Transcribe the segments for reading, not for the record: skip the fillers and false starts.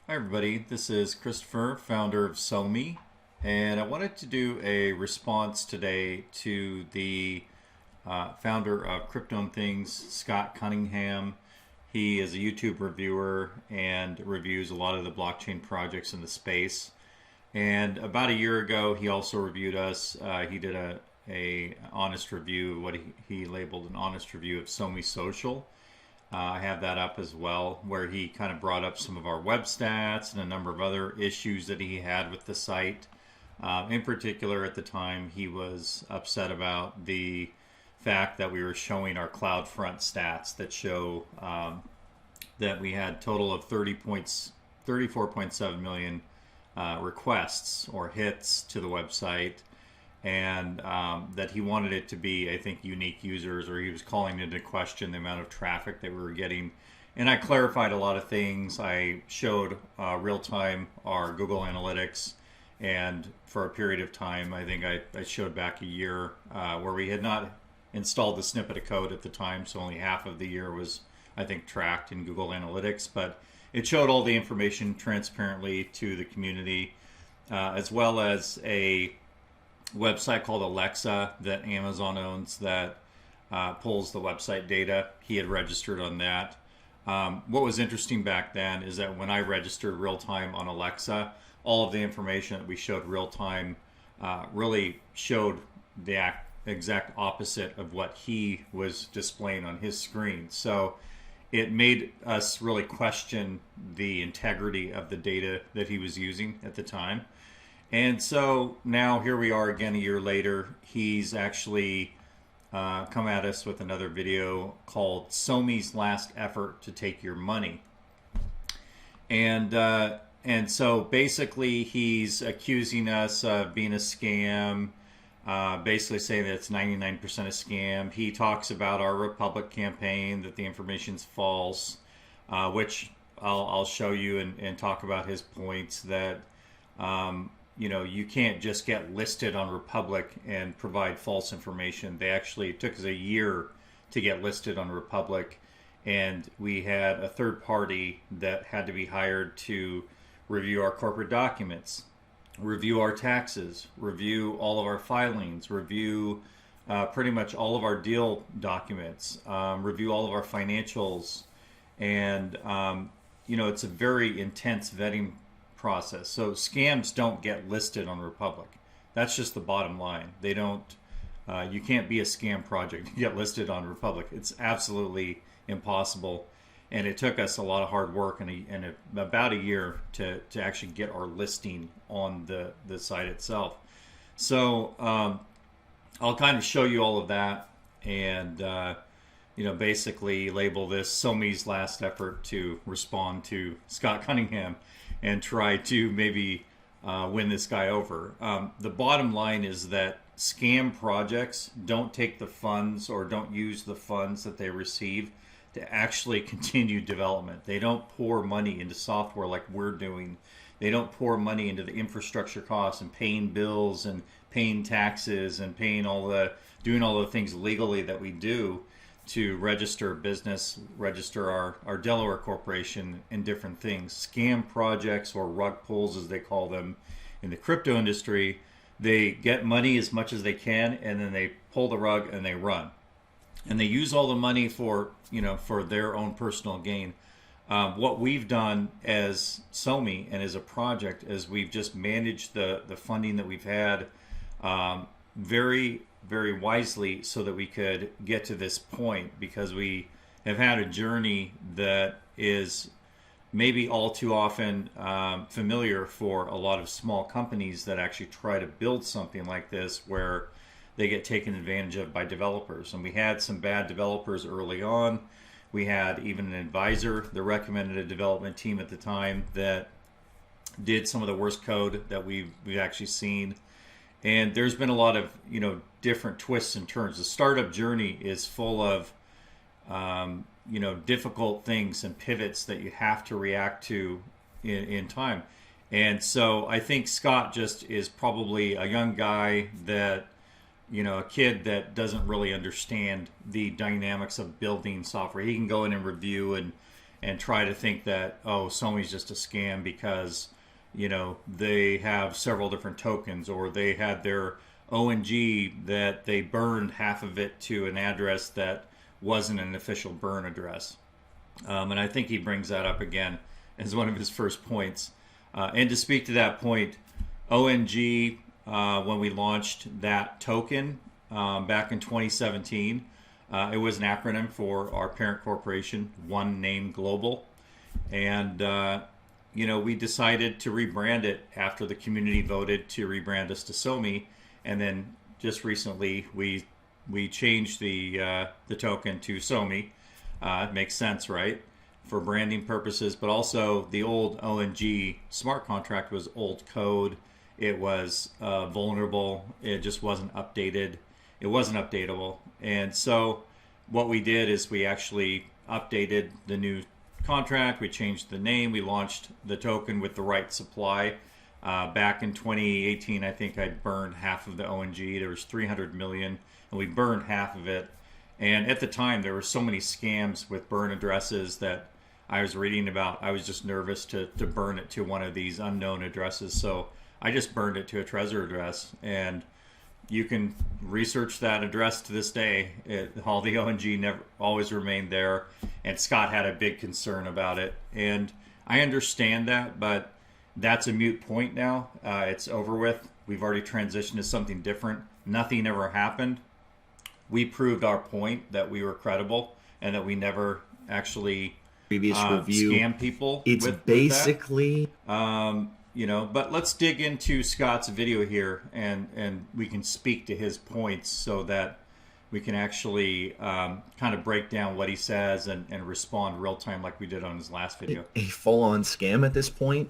Hi everybody, this is Christopher, founder of SoMe, and I wanted to do a response today to the founder of Crypto and Things, Scott Cunningham. He is a YouTube reviewer and reviews a lot of the blockchain projects in the space. And about a year ago, he also reviewed us. He did a honest review, what he labeled an honest review of SoMe Social. I have that up as well, where he kind of brought up some of our web stats and a number of other issues that he had with the site. In particular, at the time, he was upset about the fact that we were showing our CloudFront stats that show that we had total of 34.7 million requests or hits to the website, and that he wanted it to be, I think, unique users, or he was calling into question the amount of traffic that we were getting. And I clarified a lot of things. I showed real time our Google Analytics, and for a period of time, I think I showed back a year where we had not installed the snippet of code at the time, so only half of the year was, I think, tracked in Google Analytics. But it showed all the information transparently to the community, as well as a website called Alexa that Amazon owns that pulls the website data. He had registered on that. What was interesting back then is that when I registered real time on Alexa, all of the information that we showed real time really showed the exact opposite of what he was displaying on his screen. So it made us really question the integrity of the data that he was using at the time. And so now here we are again a year later. He's actually come at us with another video called SoMee's Last Effort to Take Your Money. And so basically he's accusing us of being a scam, basically saying that it's 99% a scam. He talks about our Republic campaign, that the information's false, which I'll show you and talk about his points that you can't just get listed on Republic and provide false information. It took us a year to get listed on Republic, and we had a third party that had to be hired to review our corporate documents, review our taxes, review all of our filings, review pretty much all of our deal documents, review all of our financials, and it's a very intense vetting process. So scams don't get listed on Republic. That's just the bottom line. They don't. You can't be a scam project and get listed on Republic. It's absolutely impossible. And it took us a lot of hard work and about a year to actually get our listing on the site itself. So I'll kind of show you all of that and basically label this SoMe's last effort to respond to Scott Cunningham and try to maybe win this guy over. The bottom line is that scam projects don't take the funds or don't use the funds that they receive to actually continue development. They don't pour money into software like we're doing. They don't pour money into the infrastructure costs and paying bills and paying taxes and doing all the things legally that we do to register a business, register our Delaware corporation, and different things. Scam projects, or rug pulls as they call them in the crypto industry, they get money as much as they can and then they pull the rug and they run. And they use all the money for their own personal gain. What we've done as SoMe and as a project is we've just managed the funding that we've had very, very wisely so that we could get to this point, because we have had a journey that is maybe all too often familiar for a lot of small companies that actually try to build something like this, where they get taken advantage of by developers. And we had some bad developers early on. We had even an advisor that recommended a development team at the time that did some of the worst code that we've actually seen. And there's been a lot of different twists and turns. The startup journey is full of difficult things and pivots that you have to react to in time. And so I think Scott just is probably a young guy that a kid that doesn't really understand the dynamics of building software. He can go in and review and try to think that, oh, SoMee's just a scam because, you know, they have several different tokens, or they had their ONG that they burned half of it to an address that wasn't an official burn address. And I think he brings that up again as one of his first points. And to speak to that point, ONG, when we launched that token back in 2017, it was an acronym for our parent corporation, One Name Global. And, you know, we decided to rebrand it after the community voted to rebrand us to SoMe. And then just recently, we changed the token to SoMe. It makes sense, right? For branding purposes, but also the old ONG smart contract was old code. It was vulnerable. It just wasn't updated. It wasn't updatable. And so what we did is we actually updated the new contract. We changed the name. We launched the token with the right supply. Back in 2018, I think I burned half of the ONG. There was 300 million, and we burned half of it. And at the time, there were so many scams with burn addresses that I was reading about. I was just nervous to burn it to one of these unknown addresses. So I just burned it to a Trezor address. And you can research that address to this day. All the ONG never always remained there. And Scott had a big concern about it. And I understand that, but that's a moot point now. It's over with. We've already transitioned to something different. Nothing ever happened. We proved our point that we were credible and that we never actually previous review scam people. It's basically you know, but let's dig into Scott's video here, and we can speak to his points so that we can actually kind of break down what he says and respond real time like we did on his last video. A full-on scam at this point.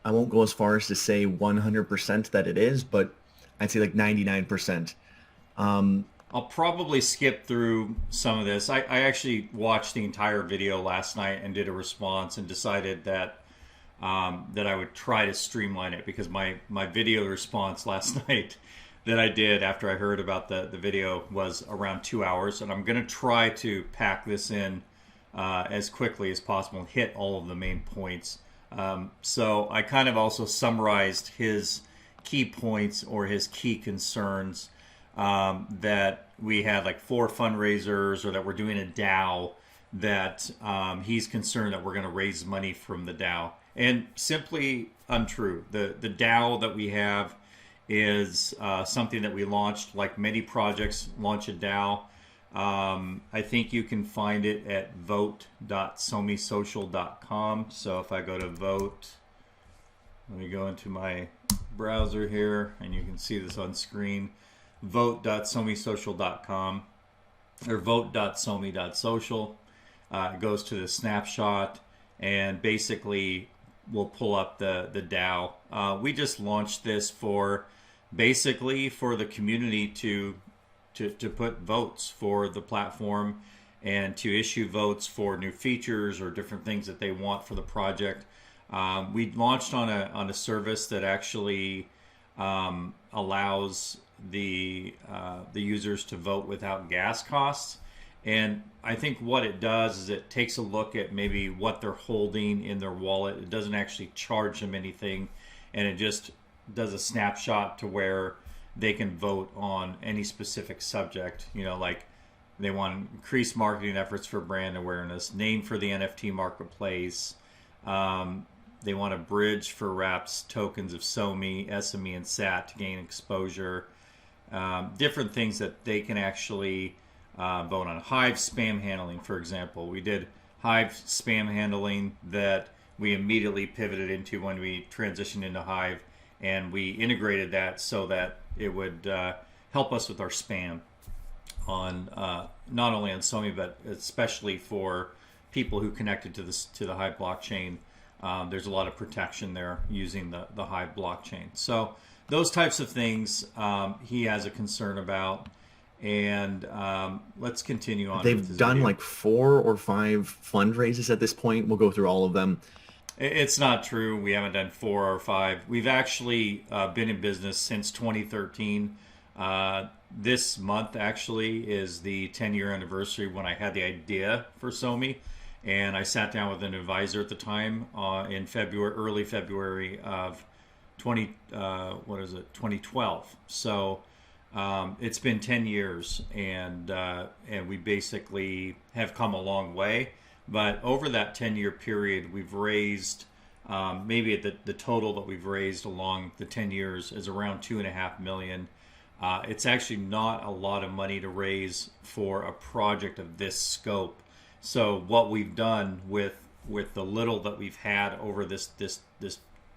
I won't go as far as to say 100% that it is, but I'd say like 99%. I'll probably skip through some of this. I actually watched the entire video last night and did a response and decided that that I would try to streamline it, because my video response last night that I did after I heard about the video was around 2 hours, and I'm going to try to pack this in as quickly as possible and hit all of the main points. So I kind of also summarized his key points or his key concerns, that we had like 4 fundraisers, or that we're doing a DAO, that he's concerned that we're going to raise money from the DAO. And simply untrue. The DAO that we have is something that we launched, like many projects launch a DAO. I think you can find it at vote.someesocial.com. So if I go to vote, let me go into my browser here, and you can see this on screen. Vote.someesocial.com or vote.some.social. It goes to the snapshot, and basically we'll pull up the DAO. We just launched this for basically for the community to put votes for the platform and to issue votes for new features or different things that they want for the project. We launched on a service that actually allows the users to vote without gas costs. And I think what it does is it takes a look at maybe what they're holding in their wallet. It doesn't actually charge them anything, and it just does a snapshot to where they can vote on any specific subject. You know, like they want to increase marketing efforts for brand awareness, name for the NFT marketplace. They want a bridge for wraps tokens of SoMe, SME, and SAT to gain exposure. Different things that they can actually vote on. Hive spam handling, for example. We did Hive spam handling that we immediately pivoted into when we transitioned into Hive, and we integrated that so that it would help us with our spam on not only on SoMe, but especially for people who connected to the Hive blockchain. There's a lot of protection there using the Hive blockchain. So those types of things he has a concern about. And let's continue on. They've done video. like 4 or 5 fundraisers at this point. We'll go through all of them. It's not true. We haven't done 4 or 5. We've actually been in business since 2013. This month actually is the 10-year anniversary when I had the idea for SoMe. and I sat down with an advisor at the time in February, early February of 2012. So it's been 10 years, and we basically have come a long way. But over that 10-year period, we've raised maybe the total that we've raised along the 10 years is around 2.5 million. It's actually not a lot of money to raise for a project of this scope. So what we've done with the little that we've had over this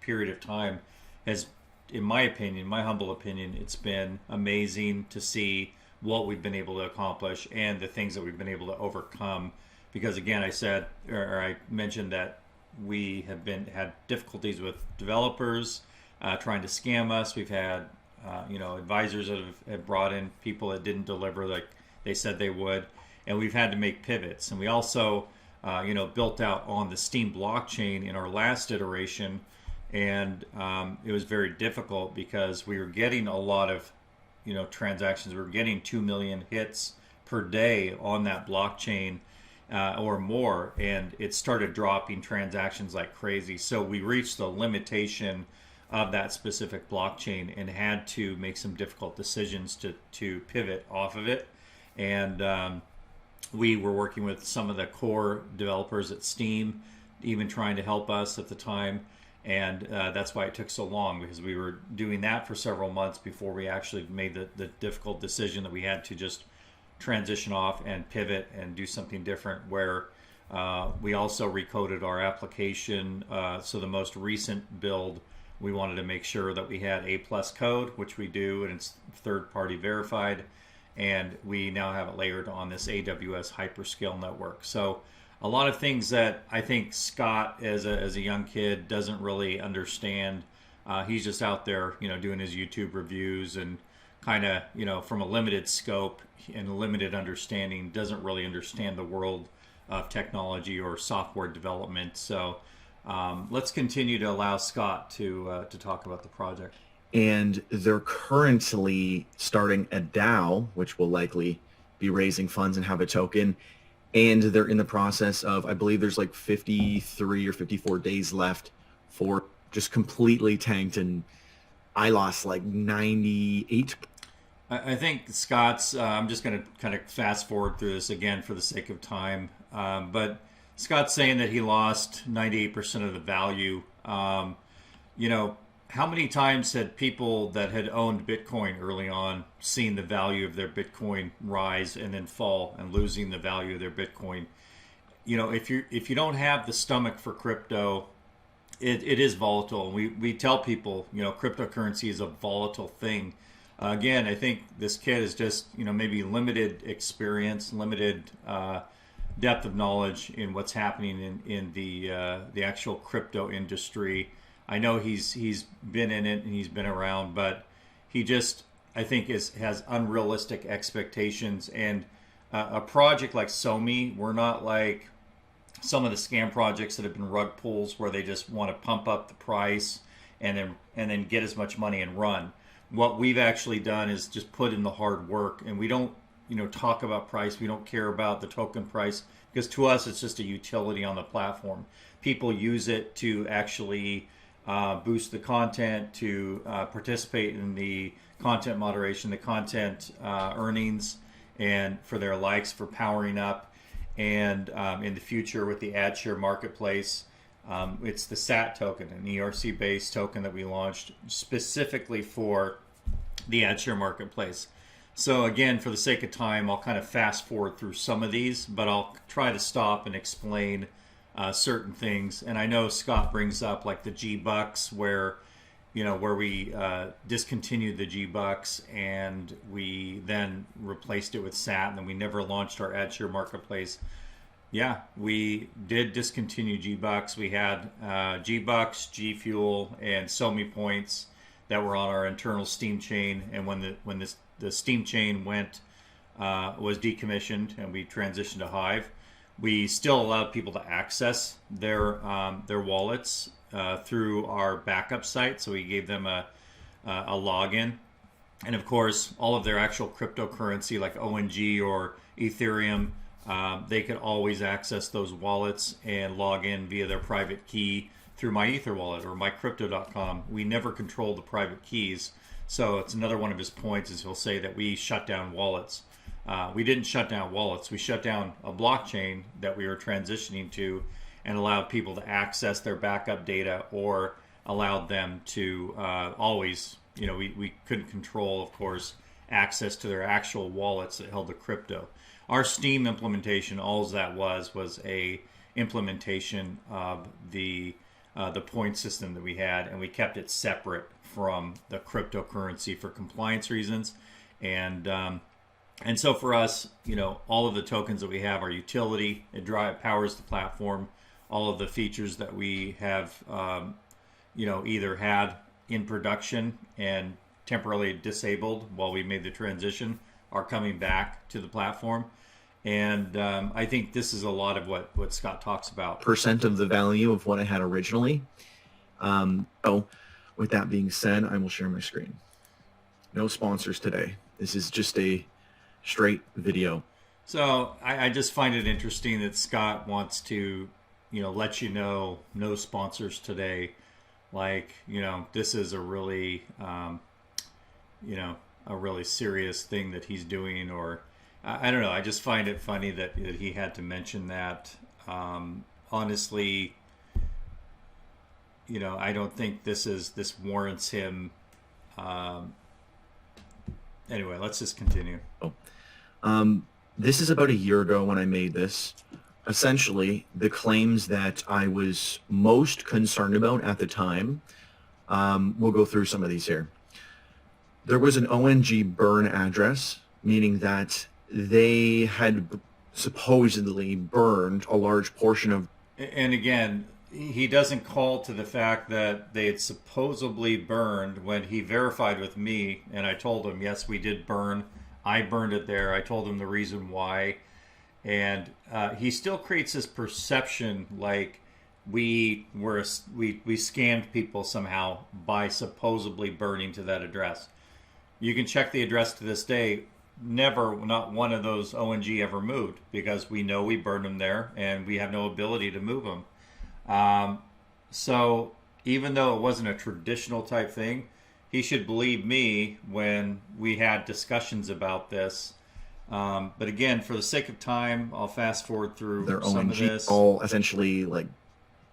period of time has, in my opinion, my humble opinion, it's been amazing to see what we've been able to accomplish and the things that we've been able to overcome. Because again, I mentioned that we have had difficulties with developers trying to scam us. We've had advisors that have brought in people that didn't deliver like they said they would, and we've had to make pivots. And we also built out on the Steam blockchain in our last iteration, and it was very difficult because we were getting a lot of transactions. We were getting 2 million hits per day on that blockchain or more, and it started dropping transactions like crazy. So we reached the limitation of that specific blockchain and had to make some difficult decisions to pivot off of it. And we were working with some of the core developers at Steam, even trying to help us at the time. And that's why it took so long, because we were doing that for several months before we actually made the difficult decision that we had to just transition off and pivot and do something different, where we also recoded our application. So the most recent build, we wanted to make sure that we had A+ code, which we do, and it's third-party verified. And we now have it layered on this AWS hyperscale network. So a lot of things that I think Scott, as a young kid, doesn't really understand. He's just out there, doing his YouTube reviews and kind of, from a limited scope and a limited understanding, doesn't really understand the world of technology or software development. So let's continue to allow Scott to talk about the project. And they're currently starting a DAO, which will likely be raising funds and have a token. And they're in the process of, I believe there's like 53 or 54 days left for just completely tanked. And I lost like 98. I think Scott's, I'm just going to kind of fast forward through this again for the sake of time. But Scott's saying that he lost 98% of the value. How many times had people that had owned Bitcoin early on seen the value of their Bitcoin rise and then fall and losing the value of their Bitcoin? If you don't have the stomach for crypto, it is volatile. We tell people, cryptocurrency is a volatile thing. Again, I think this kid is just, maybe limited experience, limited depth of knowledge in what's happening in the actual crypto industry. I know he's been in it and he's been around, but he just, I think, has unrealistic expectations. And a project like SoMe, we're not like some of the scam projects that have been rug pulls where they just want to pump up the price and then get as much money and run. What we've actually done is just put in the hard work, and we don't talk about price. We don't care about the token price, because to us it's just a utility on the platform. People use it to actually boost the content, to participate in the content moderation, the content earnings, and for their likes, for powering up. And in the future with the ad share marketplace, it's the SAT token, an ERC based token that we launched specifically for the ad share marketplace. So again, for the sake of time, I'll kind of fast forward through some of these, but I'll try to stop and explain certain things. And I know Scott brings up like the G-Bucks, where we discontinued the G-Bucks and we then replaced it with SAT, and then we never launched our ad share marketplace. Yeah, we did discontinue G-Bucks. We had G-Bucks, G-Fuel, and SoMe points that were on our internal Steam chain. And when the Steam chain was decommissioned and we transitioned to Hive, we still allowed people to access their wallets through our backup site. So we gave them a login, and of course all of their actual cryptocurrency like ONG or Ethereum they could always access those wallets and log in via their private key through my Ether wallet or mycrypto.com. We never control the private keys. So it's another one of his points is he'll say that we shut down wallets. We didn't shut down wallets. We shut down a blockchain that we were transitioning to and allowed people to access their backup data or allowed them to always, we couldn't control, of course, access to their actual wallets that held the crypto. Our Steam implementation, all that was a implementation of the point system that we had, and we kept it separate from the cryptocurrency for compliance reasons. And so for us, all of the tokens that we have are utility. It powers the platform. All of the features that we have, either had in production and temporarily disabled while we made the transition are coming back to the platform. And I think this is a lot of what Scott talks about. Percent of the value of what I had originally. So with that being said, I will share my screen. No sponsors today. This is just a straight video. So I just find it interesting that Scott wants to, let no sponsors today. Like, this is a really, a really serious thing that he's doing, or I don't know. I just find it funny that he had to mention that. Honestly, I don't think this warrants him. Anyway, let's just continue. This is about a year ago when I made this. Essentially, the claims that I was most concerned about at the time, we'll go through some of these here. There was an ONG burn address, meaning that they had supposedly burned a large portion of... And again, he doesn't call to the fact that they had supposedly burned when he verified with me, and I told him, yes, we did burn. I burned it there. I told him the reason why. And he still creates this perception like we scammed people somehow by supposedly burning to that address. You can check the address to this day. Not one of those ONG ever moved, because we know we burned them there and we have no ability to move them. So even though it wasn't a traditional type thing, he should believe me when we had discussions about this. But again, for the sake of time, I'll fast forward through their some ONG of this. All essentially like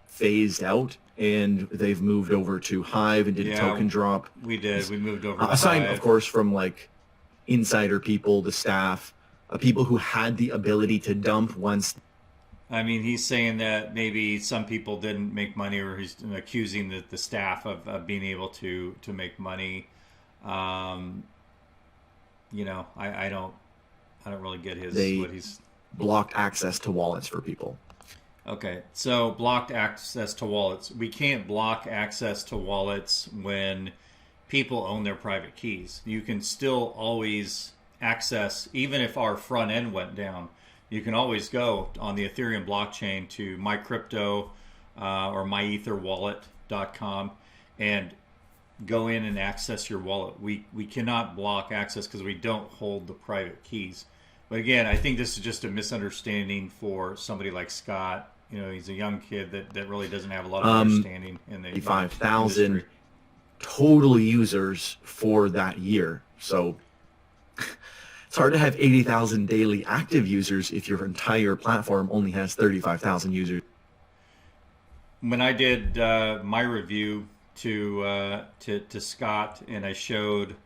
phased out, and they've moved over to Hive and did a token drop. We did. We moved over to aside, Hive. Of course, from like insider people, the staff, people who had the ability to dump once. I mean, he's saying that maybe some people didn't make money, or he's accusing the staff of being able to make money. I don't really get what he's... blocked access to wallets for people. Okay, so blocked access to wallets. We can't block access to wallets when people own their private keys. You can still always access, even if our front end went down, you can always go on the Ethereum blockchain to mycrypto or myetherwallet.com and go in and access your wallet. We cannot block access because we don't hold the private keys. But again, I think this is just a misunderstanding for somebody like Scott. He's a young kid that really doesn't have a lot of understanding in the 5,000 total users for that year. So it's hard to have 80,000 daily active users if your entire platform only has 35,000 users. When I did my review to Scott and I showed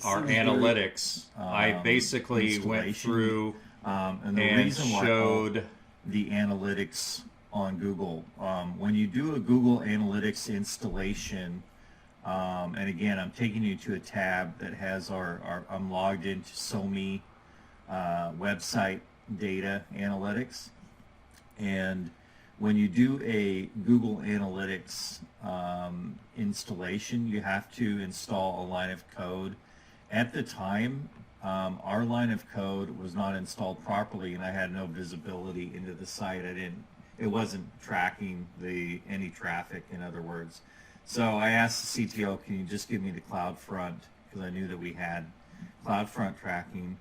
our analytics, I basically went through and showed the analytics on Google. When you do a Google Analytics installation, and again, I'm taking you to a tab that has I'm logged into SoMe website data analytics. And when you do a Google Analytics installation, you have to install a line of code. At the time, our line of code was not installed properly, and I had no visibility into the site. It wasn't tracking any traffic, in other words. So I asked the CTO, can you just give me the CloudFront, because I knew that we had CloudFront tracking.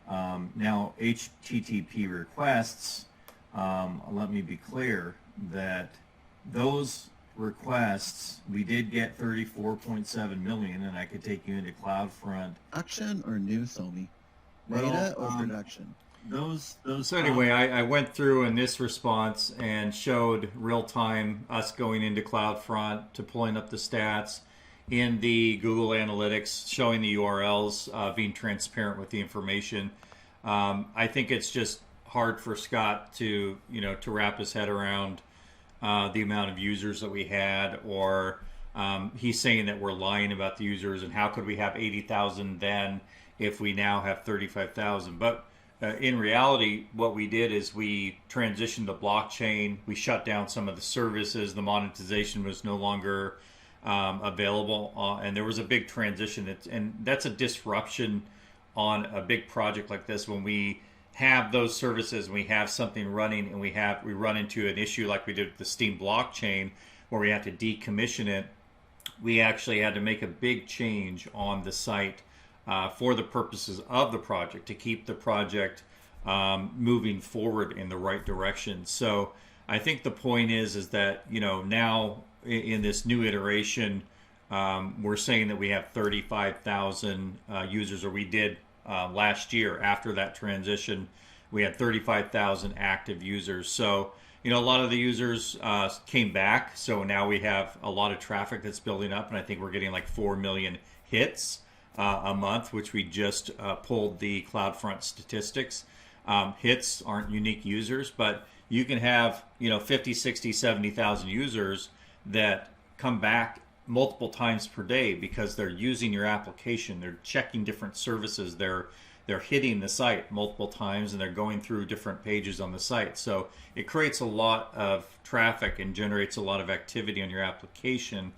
Now, HTTP requests, let me be clear that those requests, we did get 34.7 million, and I could take you into CloudFront. Production or new SoMe? Beta or production? So anyway, I went through in this response and showed real time us going into CloudFront to pulling up the stats in the Google Analytics, showing the URLs, being transparent with the information. I think it's just hard for Scott to wrap his head around the amount of users that we had, or he's saying that we're lying about the users, and how could we have 80,000 then if we now have 35,000? But in reality, what we did is we transitioned the blockchain. We shut down some of the services. The monetization was no longer available, and there was a big transition. And that's a disruption on a big project like this. When we have those services, and we have something running, and we run into an issue like we did with the Steam blockchain, where we have to decommission it. We actually had to make a big change on the site for the purposes of the project, to keep the project moving forward in the right direction. So I think the point is that now in this new iteration, we're saying that we have 35,000 users, or we did last year. After that transition, we had 35,000 active users. So a lot of the users came back, so now we have a lot of traffic that's building up, and I think we're getting like 4 million hits a month, which we just pulled the CloudFront statistics. Hits aren't unique users, but you can have 50, 60, 70,000 users that come back multiple times per day because they're using your application, they're checking different services, they're hitting the site multiple times, and they're going through different pages on the site. So it creates a lot of traffic and generates a lot of activity on your application.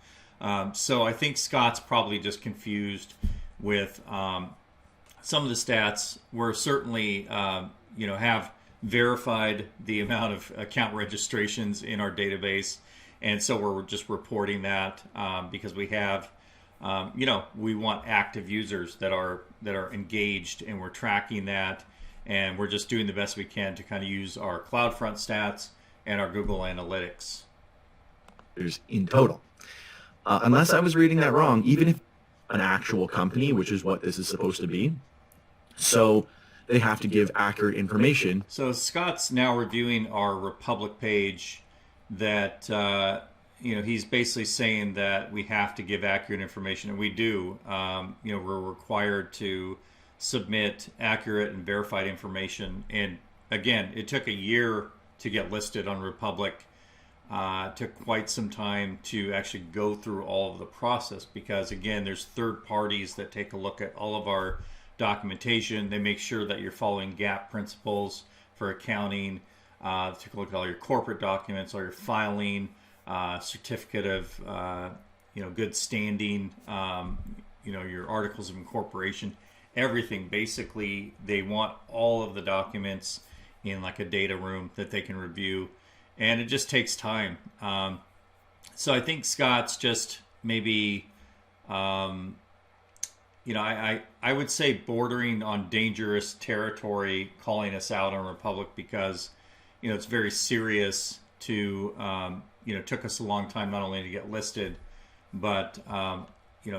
So I think Scott's probably just confused with some of the stats. We're certainly have verified the amount of account registrations in our database, and so we're just reporting that because we have we want active users that are engaged, and we're tracking that, and we're just doing the best we can to kind of use our CloudFront stats and our Google Analytics. In total, unless I was reading that wrong, even if an actual company, which is what this is supposed to be, so they have to give accurate information. So Scott's now reviewing our Republic page that he's basically saying that we have to give accurate information, and we do. We're required to submit accurate and verified information. And again, it took a year to get listed on Republic. Took quite some time to actually go through all of the process, because again, there's third parties that take a look at all of our documentation. They make sure that you're following GAAP principles for accounting. Take a look at all your corporate documents, all your filing, certificate of good standing, your articles of incorporation, everything. Basically, they want all of the documents in like a data room that they can review, and it just takes time. So I think Scott's just maybe I would say bordering on dangerous territory, calling us out on Republic, because it's very serious to took us a long time not only to get listed, but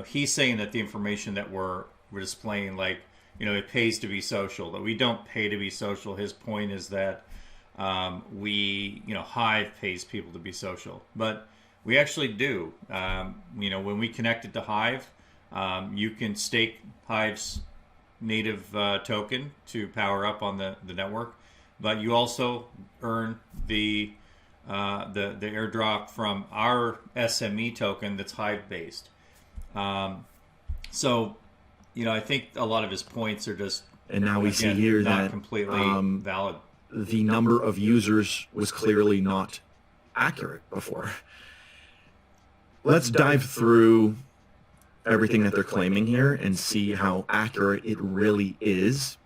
he's saying that the information that we're displaying, like it pays to be social, that we don't pay to be social. His point is that Hive pays people to be social, but we actually do. When we connected to Hive, you can stake Hive's native token to power up on the network, but you also earn the airdrop from our SME token that's Hive based. So I think a lot of his points are just, and now we see here not that completely valid. The number of users was clearly not accurate before. Let's dive through everything that they're claiming here and see how accurate it really is,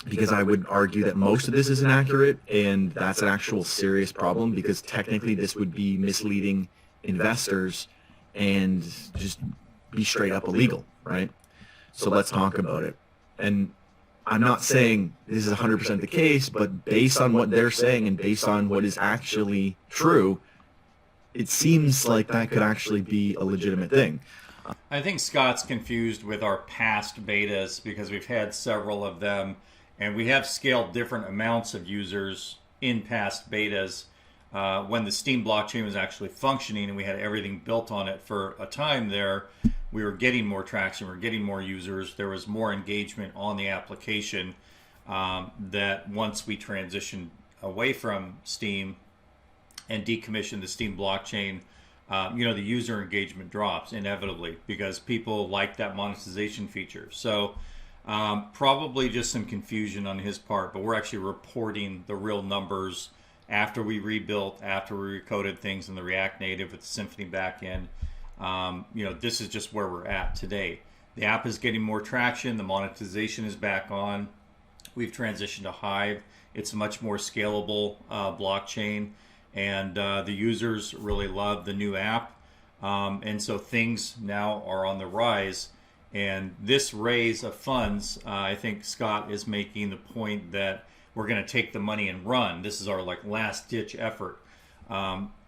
because I would argue that most of this is inaccurate, and that's an actual serious problem, because technically this would be misleading investors and just be straight up illegal, right? So let's talk about it. And I'm not saying this is 100% the case, but based on what they're saying and based on what is actually true, it seems like that could actually be a legitimate thing. I think Scott's confused with our past betas because we've had several of them, and we have scaled different amounts of users in past betas. When the Steam blockchain was actually functioning and we had everything built on it for a time there, we were getting more traction, we were getting more users, there was more engagement on the application, that once we transitioned away from Steam and decommissioned the Steam blockchain, the user engagement drops inevitably because people like that monetization feature. So probably just some confusion on his part, but we're actually reporting the real numbers after we rebuilt, after we recoded things in the React Native with the Symfony backend. This is just where we're at today. The app is getting more traction. The monetization is back on. We've transitioned to Hive. It's a much more scalable blockchain, and the users really love the new app. And so things now are on the rise. And this raise of funds, I think Scott is making the point that we're going to take the money and run. This is our last ditch effort,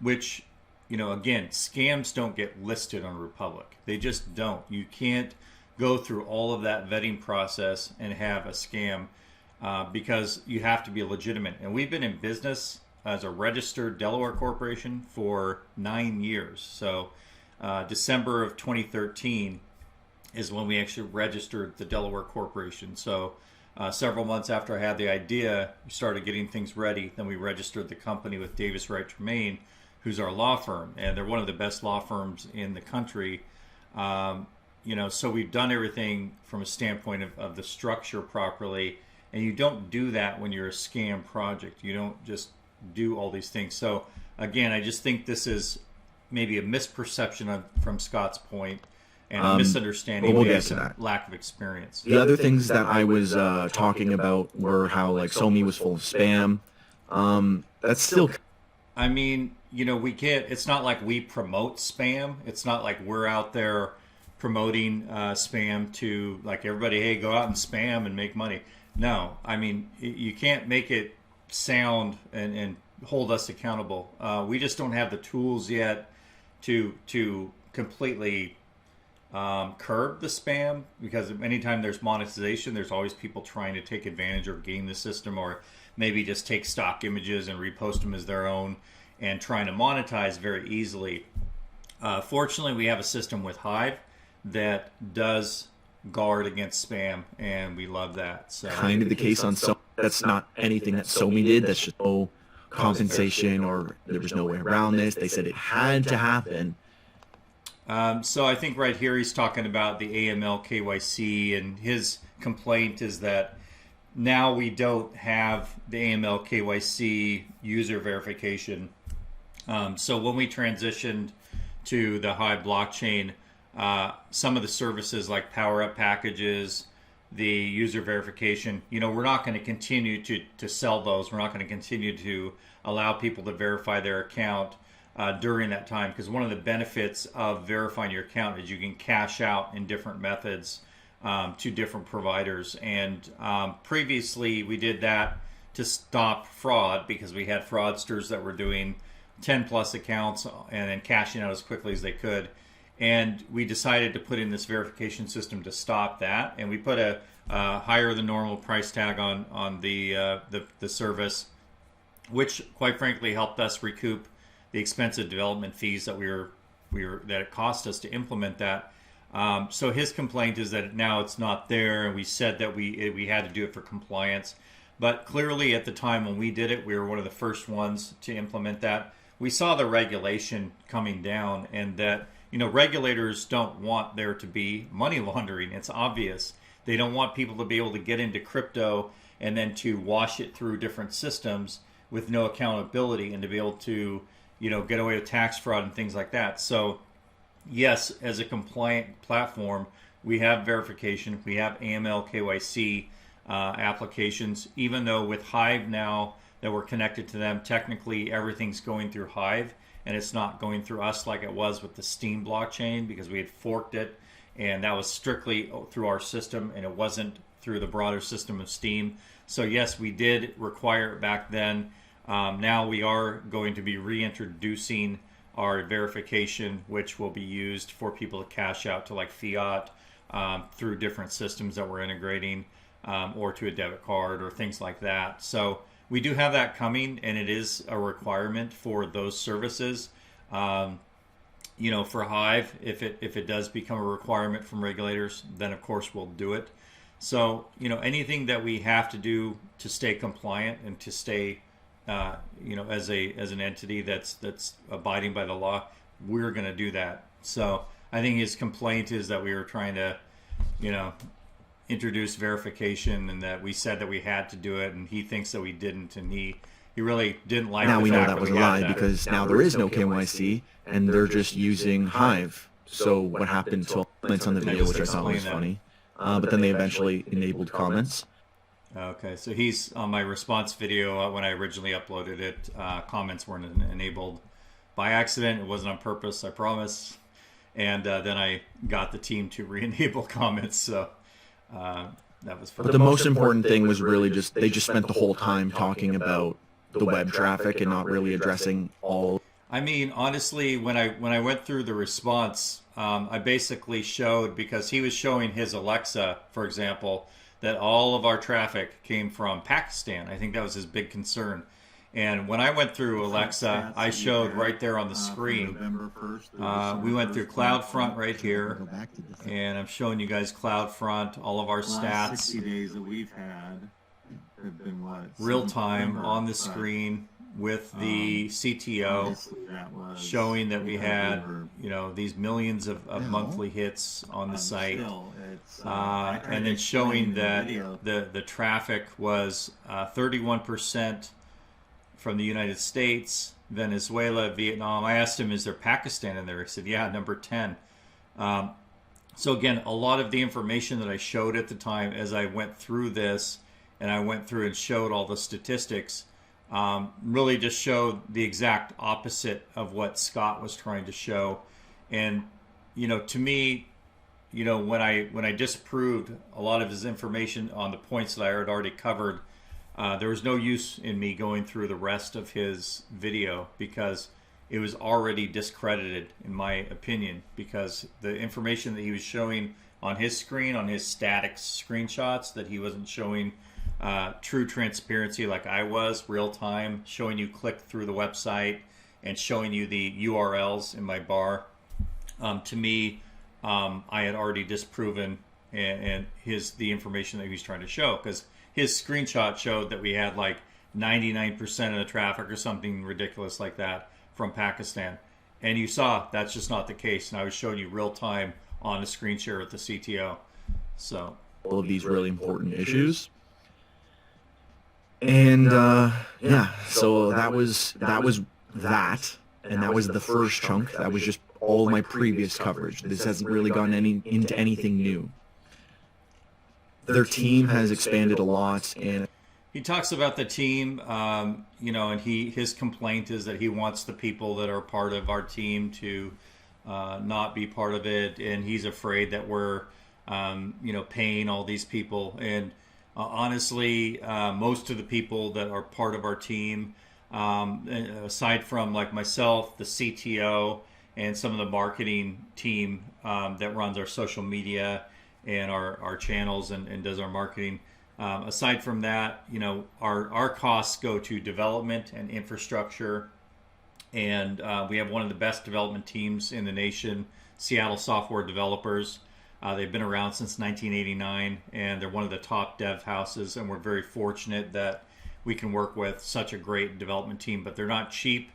which, again, scams don't get listed on Republic. They just don't. You can't go through all of that vetting process and have a scam because you have to be legitimate. And we've been in business as a registered Delaware corporation for 9 years. So December of 2013 is when we actually registered the Delaware corporation. So several months after I had the idea, we started getting things ready. Then we registered the company with Davis Wright Tremaine, who's our law firm, and they're one of the best law firms in the country. So we've done everything from a standpoint of the structure properly, and you don't do that when you're a scam project. You don't just do all these things. So again, I just think this is maybe a misperception from Scott's point, and a misunderstanding based on lack of experience. The other things that I was talking about were how SoMe was full of spam. That's still... I mean, we can't... It's not like we promote spam. It's not like we're out there promoting spam to everybody, hey, go out and spam and make money. No, I mean, you can't make it sound and hold us accountable. We just don't have the tools yet to completely... curb the spam, because anytime there's monetization, there's always people trying to take advantage or game the system, or maybe just take stock images and repost them as their own and trying to monetize very easily. Fortunately, we have a system with Hive that does guard against spam, and we love that. So kind of the case on SoMe. That's not anything that SoMe did. That's just no compensation, or there was no way around this. They said it had to happen. So I think right here he's talking about the AML KYC, and his complaint is that now we don't have the AML KYC user verification. So when we transitioned to the Hive blockchain, some of the services like power-up packages, the user verification, we're not going to continue to sell those. We're not going to continue to allow people to verify their account during that time, because one of the benefits of verifying your account is you can cash out in different methods to different providers. And previously we did that to stop fraud, because we had fraudsters that were doing 10 plus accounts and then cashing out as quickly as they could. And we decided to put in this verification system to stop that, and we put a higher than normal price tag on the service, which quite frankly helped us recoup the expensive development fees that that it cost us to implement that. So his complaint is that now it's not there, and we said that we had to do it for compliance. But clearly at the time when we did it, we were one of the first ones to implement that. We saw the regulation coming down, and that regulators don't want there to be money laundering. It's obvious. They don't want people to be able to get into crypto and then to wash it through different systems with no accountability, and to be able to get away with tax fraud and things like that. So yes, as a compliant platform, we have verification, we have AML KYC applications, even though with Hive now that we're connected to them, technically everything's going through Hive, and it's not going through us like it was with the Steam blockchain, because we had forked it, and that was strictly through our system, and it wasn't through the broader system of Steam. So yes, we did require it back then. Now we are going to be reintroducing our verification, which will be used for people to cash out to like fiat through different systems that we're integrating, or to a debit card or things like that. So we do have that coming, and it is a requirement for those services. You know, for Hive, if it does become a requirement from regulators, then of course we'll do it. So, you know, anything that we have to do to stay compliant and to stay, you know, as an entity that's abiding by the law, we're going to do that. So I think his complaint is that we were trying to, you know, introduce verification, and that we said that we had to do it, and he thinks that we didn't, and he really didn't like Now the we know fact that was a we had lie, that. because now there is no KYC, and they're just using Hive. So what happened to comments on the video, which I thought was funny, but then they eventually enabled comments. Okay, so he's on my response video when I originally uploaded it. Comments weren't enabled by accident. It wasn't on purpose, I promise. And then I got the team to re-enable comments. So that was fun. But the most important thing was really just they just spent the whole time talking about the web traffic and not really addressing all. I mean, honestly, when I went through the response, I basically showed, because he was showing his Alexa, for example, that all of our traffic came from Pakistan. I think that was his big concern. And when I went through Alexa, I showed right there on the screen. We went through CloudFront right here, and I'm showing you guys CloudFront, all of our stats. 60 days that we've had have been what? Real time on the screen with the CTO showing that we had, you know, these millions of monthly hits on the site, and then showing that the traffic was 31% from the United States, Venezuela, Vietnam. I asked him, is there Pakistan in there? He said, yeah, number 10. So again, a lot of the information that I showed at the time as I went through this, and I went through and showed all the statistics, really just showed the exact opposite of what Scott was trying to show. And, you know, to me, you know, when I disproved a lot of his information on the points that I had already covered, there was no use in me going through the rest of his video, because it was already discredited, in my opinion, because the information that he was showing on his screen, on his static screenshots, that he wasn't showing true transparency like I was, real time, showing you click through the website and showing you the URLs in my bar. To me, I had already disproven and the information that he was trying to show, because his screenshot showed that we had like 99% of the traffic or something ridiculous like that from Pakistan. And you saw that's just not the case. And I was showing you real time on a screen share with the CTO. So all of these really important issues. And yeah, so that was that, and that was the first chunk. That was just all my previous coverage. This hasn't really gone into anything new. Their team has expanded a lot, and he talks about the team, you know, and his complaint is that he wants the people that are part of our team to not be part of it, and he's afraid that we're, you know, paying all these people. And honestly, most of the people that are part of our team, aside from like myself, the CTO, and some of the marketing team that runs our social media and our channels and does our marketing. Aside from that, you know, our costs go to development and infrastructure, and we have one of the best development teams in the nation, Seattle Software Developers. They've been around since 1989, and they're one of the top dev houses, and we're very fortunate that we can work with such a great development team. But they're not cheap.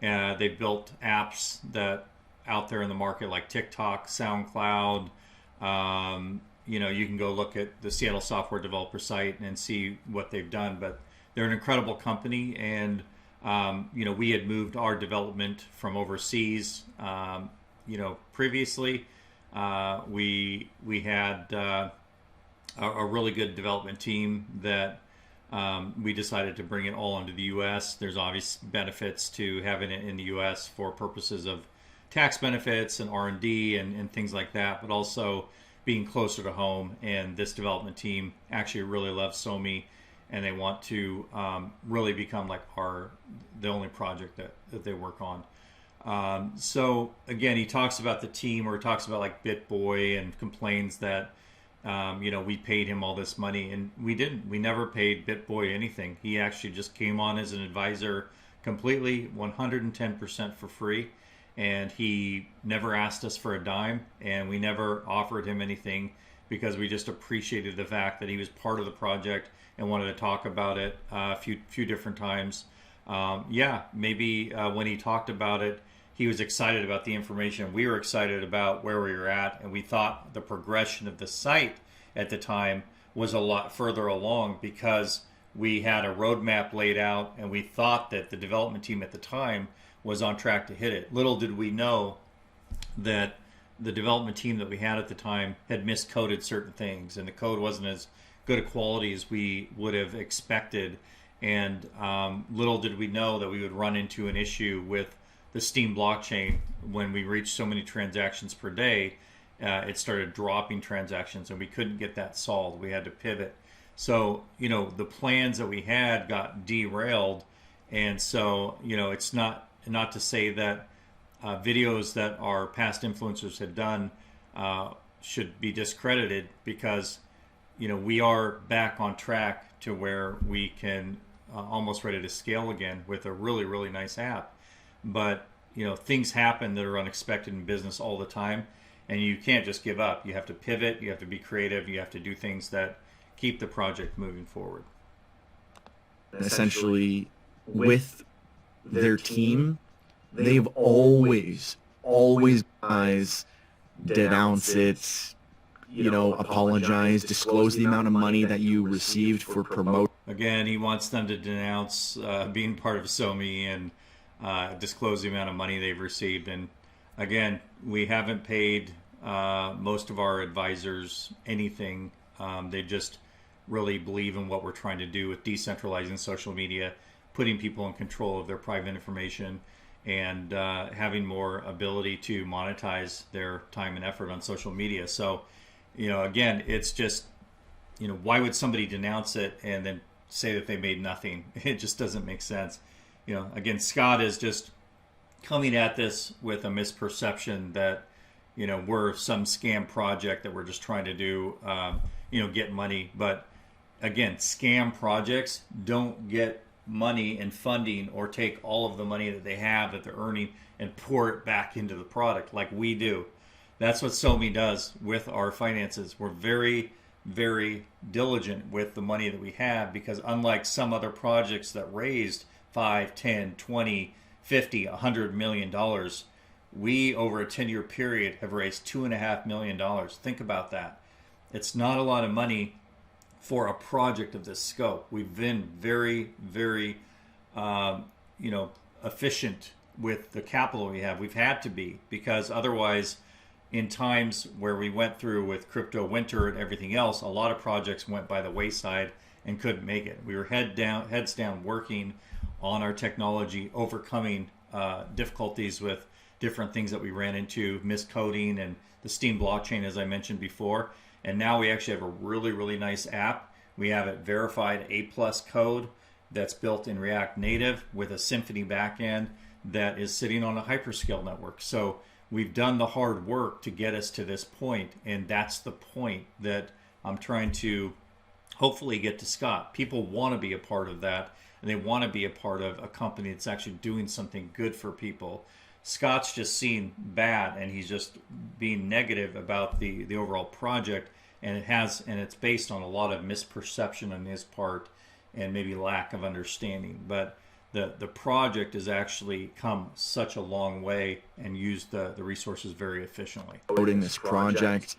They've built apps that out there in the market like TikTok, SoundCloud. You know, you can go look at the Seattle Software Developer site and see what they've done. But they're an incredible company, and you know, we had moved our development from overseas. You know, previously we had a really good development team that we decided to bring it all into the U.S. There's obvious benefits to having it in the U.S. for purposes of tax benefits and R&D and things like that, but also being closer to home. And this development team actually really loves SoMe, and they want to really become like the only project that they work on. So again, he talks about the team, or he talks about like BitBoy, and complains that we paid him all this money, and we didn't. We never paid BitBoy anything. He actually just came on as an advisor, completely 110% for free, and he never asked us for a dime, and we never offered him anything, because we just appreciated the fact that he was part of the project and wanted to talk about it a few different times. Maybe when he talked about it, he was excited about the information. We were excited about where we were at, and we thought the progression of the site at the time was a lot further along, because we had a roadmap laid out, and we thought that the development team at the time was on track to hit it. Little did we know that the development team that we had at the time had miscoded certain things, and the code wasn't as good a quality as we would have expected. And little did we know that we would run into an issue with the Steam blockchain. When we reached so many transactions per day, it started dropping transactions, and we couldn't get that solved. We had to pivot. So, the plans that we had got derailed. And so, it's not to say that videos that our past influencers had done should be discredited, because, we are back on track to where we can almost ready to scale again with a really, really nice app. But, things happen that are unexpected in business all the time, and you can't just give up. You have to pivot, you have to be creative, you have to do things that keep the project moving forward. Essentially, with their team, they've always guys denounce it, apologize, disclose the amount of money that you received for promote. Again, he wants them to denounce being part of SoMe, and disclose the amount of money they've received. And again, we haven't paid most of our advisors anything. They just really believe in what we're trying to do with decentralizing social media, putting people in control of their private information, and having more ability to monetize their time and effort on social media. So, again, it's just, why would somebody denounce it and then say that they made nothing? It just doesn't make sense. Again, Scott is just coming at this with a misperception that, we're some scam project that we're just trying to do, get money. But again, scam projects don't get money and funding, or take all of the money that they have that they're earning and pour it back into the product like we do. That's what SoMe does with our finances. We're very, very diligent with the money that we have, because unlike some other projects that raised 5, 10, 20, 50, $100 million, we, over a 10-year period, have raised $2.5 million. Think about that. It's not a lot of money for a project of this scope. We've been very, very, efficient with the capital we have. We've had to be, because otherwise, in times where we went through with crypto winter and everything else, a lot of projects went by the wayside and couldn't make it. We were heads down working on our technology, overcoming difficulties with different things that we ran into, miscoding and the Steam blockchain, as I mentioned before. And now we actually have a really, really nice app. We have it verified A+ code that's built in React Native with a Symfony backend that is sitting on a hyperscale network. So we've done the hard work to get us to this point, and that's the point that I'm trying to hopefully get to Scott. People want to be a part of that, and they want to be a part of a company that's actually doing something good for people. Scott's just seen bad, and he's just being negative about the overall project, and it's based on a lot of misperception on his part and maybe lack of understanding. But the project has actually come such a long way and used the resources very efficiently. Promoting this project,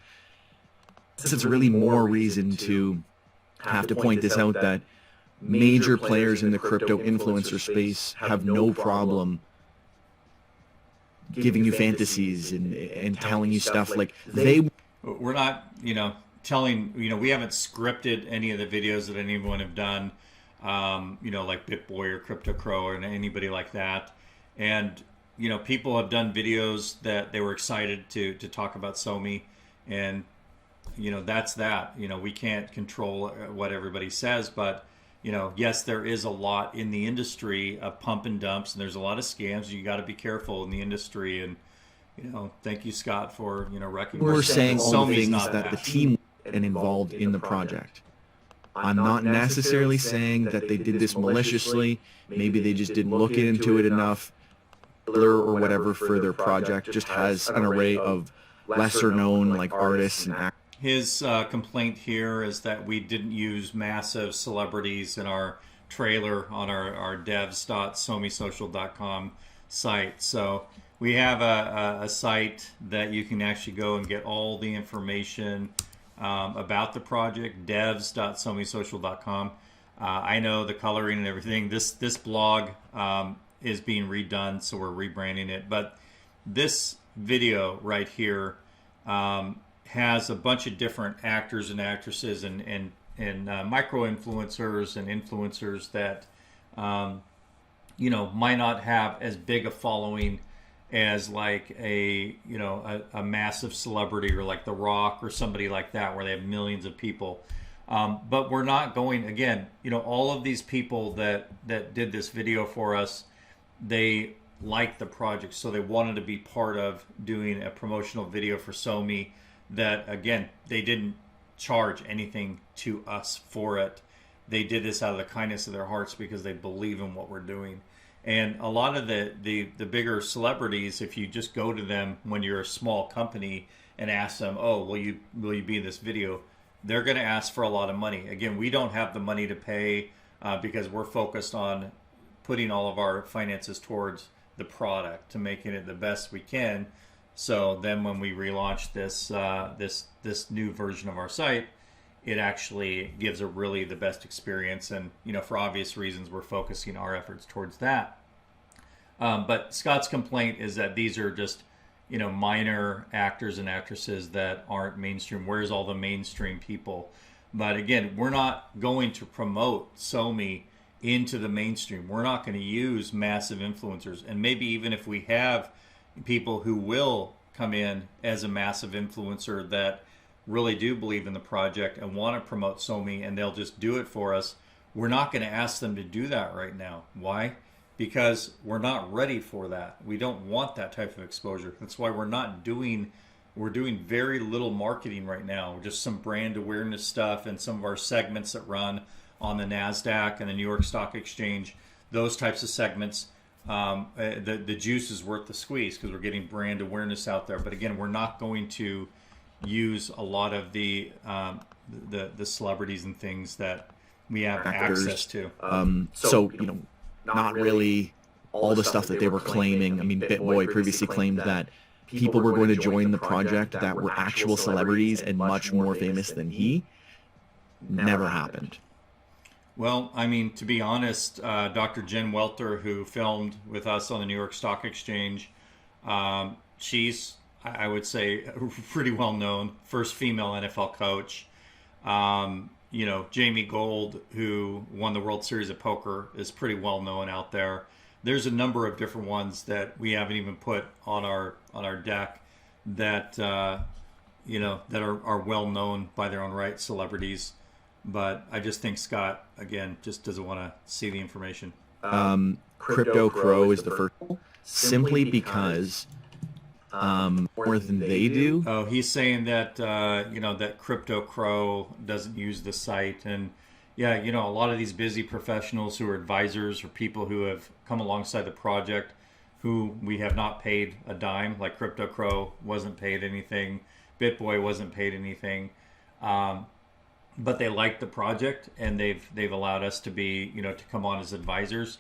it's really more reason to have to point this out, that major players in the crypto influencer space have no problem giving you fantasies and telling you stuff like we're not, telling, we haven't scripted any of the videos that anyone have done, like BitBoy or Crypto Crow or anybody like that. And, people have done videos that they were excited to talk about SoMe, and that's that. We can't control what everybody says, but yes, there is a lot in the industry of pump and dumps, and there's a lot of scams. You got to be careful in the industry, and thank you, Scott, for recognizing. We're saying all the SoMee's things not that the team and involved in the project. I'm not necessarily saying that they did this maliciously. Maybe they just didn't look into it enough, or whatever, for their project. Just has an array of lesser known like artists and actors. His complaint here is that we didn't use massive celebrities in our trailer on our devs.someesocial.com site. So we have a site that you can actually go and get all the information about the project, devs.someesocial.com. I know the coloring and everything. This blog is being redone, so we're rebranding it. But this video right here has a bunch of different actors and actresses and micro influencers and influencers that might not have as big a following as like a massive celebrity or like The Rock or somebody like that, where they have millions of people. But we're not going, again, all of these people that did this video for us, they liked the project, so they wanted to be part of doing a promotional video for SoMe. That, again, they didn't charge anything to us for it. They did this out of the kindness of their hearts because they believe in what we're doing. And a lot of the bigger celebrities, if you just go to them when you're a small company and ask them, oh, will you be in this video? They're going to ask for a lot of money. Again, we don't have the money to pay because we're focused on putting all of our finances towards the product, to making it the best we can. So then when we relaunch this new version of our site, it actually gives a really the best experience. And, for obvious reasons, we're focusing our efforts towards that. But Scott's complaint is that these are just, minor actors and actresses that aren't mainstream. Where's all the mainstream people? But again, we're not going to promote SoMe into the mainstream. We're not going to use massive influencers. And maybe even if we have people who will come in as a massive influencer that really do believe in the project and want to promote SoMe, and they'll just do it for us, we're not going to ask them to do that right now. Why? Because we're not ready for that. We don't want that type of exposure. That's why we're doing very little marketing right now. Just some brand awareness stuff and some of our segments that run on the NASDAQ and the New York Stock Exchange, those types of segments. The juice is worth the squeeze because we're getting brand awareness out there. But again, we're not going to use a lot of the celebrities and things that we have Actors. access to. So not really all the stuff that they were claiming. I mean, BitBoy previously claimed that people were going to join the project that were actual celebrities and much more famous than he. Never happened. Well, I mean, to be honest, Dr. Jen Welter, who filmed with us on the New York Stock Exchange, she's, I would say, pretty well known. First female NFL coach. Jamie Gold, who won the World Series of Poker, is pretty well known out there. There's a number of different ones that we haven't even put on our deck that that are well known by their own right, celebrities. But I just think Scott, again, just doesn't want to see the information. Crypto Crow is the first, simply because more than they do. Oh, he's saying that that Crypto Crow doesn't use the site, and yeah, a lot of these busy professionals who are advisors or people who have come alongside the project, who we have not paid a dime. Like Crypto Crow wasn't paid anything, BitBoy wasn't paid anything. But they like the project, and they've allowed us to be, to come on as advisors.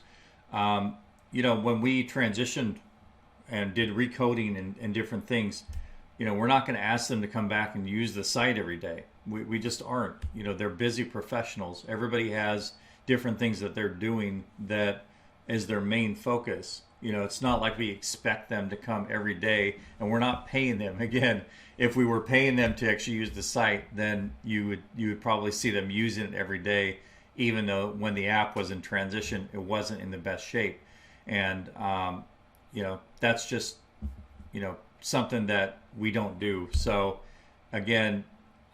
When we transitioned and did recoding and different things, we're not going to ask them to come back and use the site every day. We just aren't. They're busy professionals. Everybody has different things that they're doing that is their main focus. It's not like we expect them to come every day, and we're not paying them. Again, if we were paying them to actually use the site, then you would probably see them using it every day, even though when the app was in transition, it wasn't in the best shape. And that's just something that we don't do. So again,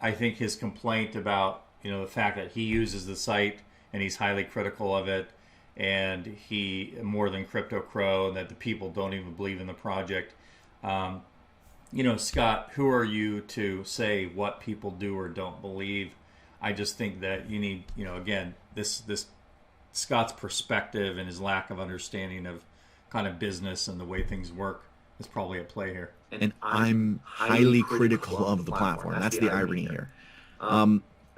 I think his complaint about, the fact that he uses the site and he's highly critical of it, and he more than Crypto Crow, and that the people don't even believe in the project. Scott, who are you to say what people do or don't believe? I just think that you need, again, this Scott's perspective and his lack of understanding of kind of business and the way things work is probably at play here. And I'm highly critical of the platform. That's the irony here.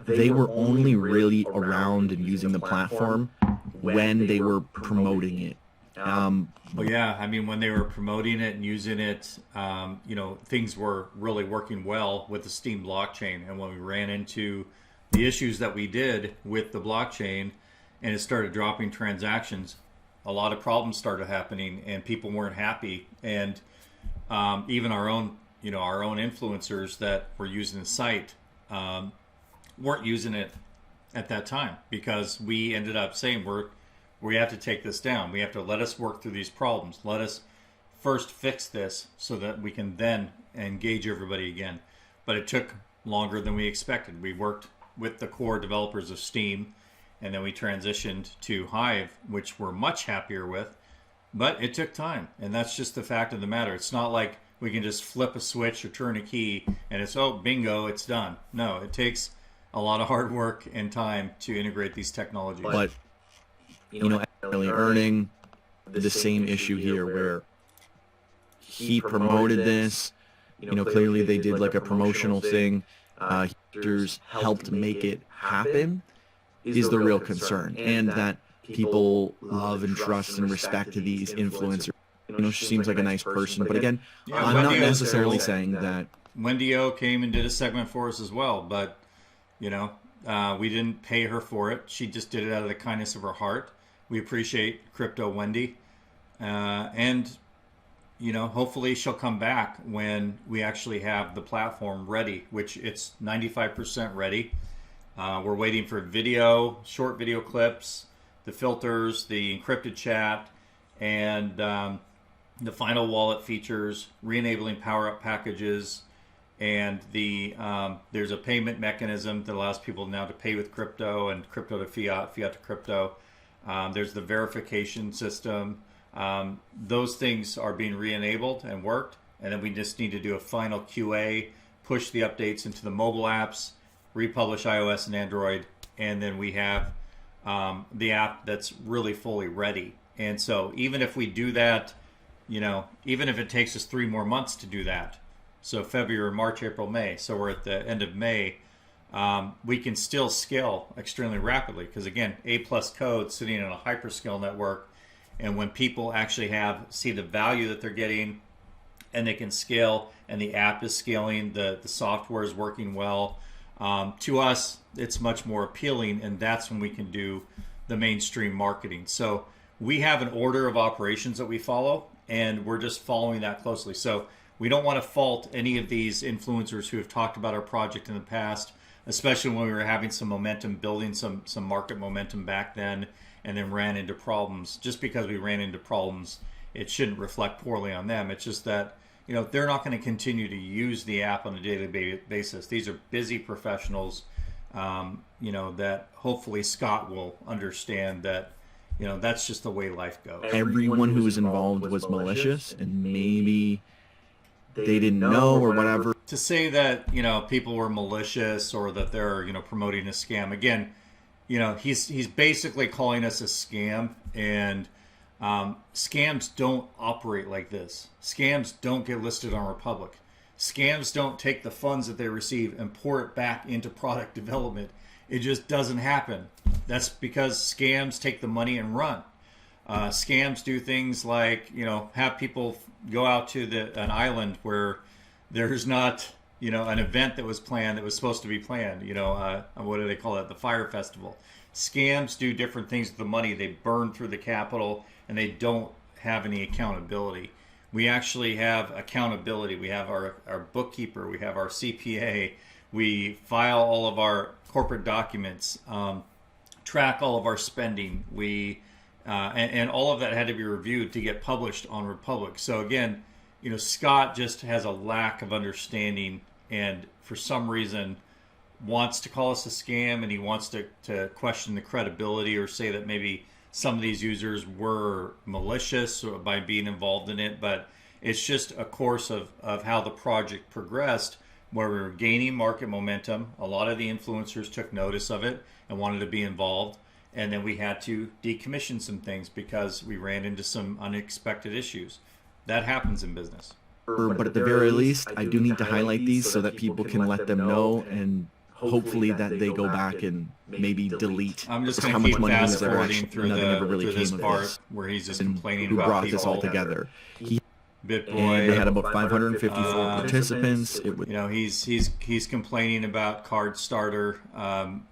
They were only really around and using the platform when they were promoting it. Well, yeah, I mean, when they were promoting it and using it, things were really working well with the Steam blockchain. And when we ran into the issues that we did with the blockchain and it started dropping transactions, a lot of problems started happening and people weren't happy. And even our own influencers that were using the site weren't using it at that time, because we ended up saying we have to take this down. We have to let us work through these problems. Let us first fix this so that we can then engage everybody again. But it took longer than we expected. We worked with the core developers of Steam, and then we transitioned to Hive, which we're much happier with. But it took time, and that's just the fact of the matter. It's not like we can just flip a switch or turn a key and it's, oh, bingo, it's done. No, it takes a lot of hard work and time to integrate these technologies. But really earning the same issue here, where he promoted this. Clearly they did like a promotional thing. Users helped make it happen is the real concern, and that people love and trust and respect these influencers. She seems like a nice person, but again, I'm not necessarily saying that. Wendy O came and did a segment for us as well, but we didn't pay her for it. She just did it out of the kindness of her heart. We appreciate Crypto Wendy, and hopefully she'll come back when we actually have the platform ready, which it's 95% ready. We're waiting for short video clips, the filters, the encrypted chat, and the final wallet features, re-enabling power-up packages, and there's a payment mechanism that allows people now to pay with crypto and crypto to fiat, fiat to crypto. There's the verification system. Those things are being re-enabled and worked, and then we just need to do a final QA, push the updates into the mobile apps, republish iOS and Android, and then we have the app that's really fully ready. And so even if we do that, even if it takes us 3 more months to do that, so February, March, April, May, so we're at the end of May, we can still scale extremely rapidly, because again, A+ code sitting in a hyperscale network, and when people actually see the value that they're getting, and they can scale, and the app is scaling, the software is working well, to us, it's much more appealing, and that's when we can do the mainstream marketing. So we have an order of operations that we follow, and we're just following that closely. So we don't want to fault any of these influencers who have talked about our project in the past, especially when we were having some momentum, building some market momentum back then, and then ran into problems. Just because we ran into problems, it shouldn't reflect poorly on them. It's just that they're not going to continue to use the app on a daily basis. These are busy professionals, that hopefully Scott will understand that, that's just the way life goes. Everyone who was involved was malicious, and maybe they didn't know or whatever. To say that, people were malicious or that they're, promoting a scam, again, he's basically calling us a scam, and scams don't operate like this. Scams don't get listed on Republic. Scams don't take the funds that they receive and pour it back into product development. It just doesn't happen. That's because scams take the money and run. Scams do things like, have people go out to an island where there's not, an event that was planned that was supposed to be planned. What do they call it? The fire festival. Scams do different things with the money. They burn through the capital, and they don't have any accountability. We actually have accountability. We have our bookkeeper. We have our CPA. We file all of our corporate documents, track all of our spending. And all of that had to be reviewed to get published on Republic. So again, Scott just has a lack of understanding, and for some reason, wants to call us a scam and he wants to question the credibility or say that maybe some of these users were malicious by being involved in it, but it's just a course of how the project progressed, where we were gaining market momentum. A lot of the influencers took notice of it and wanted to be involved, and then we had to decommission some things because we ran into some unexpected issues. That happens in business. But at the very least, I do need to highlight these so that people can let them know, and hopefully that they go back and maybe delete I'm just how going to much keep money fast was ever forwarding actually through, never really through this came of part this, where he's just and complaining who about brought people. this all together. BitBoy. And they had about 554 participants. It was, You know, he's complaining about Card Starter.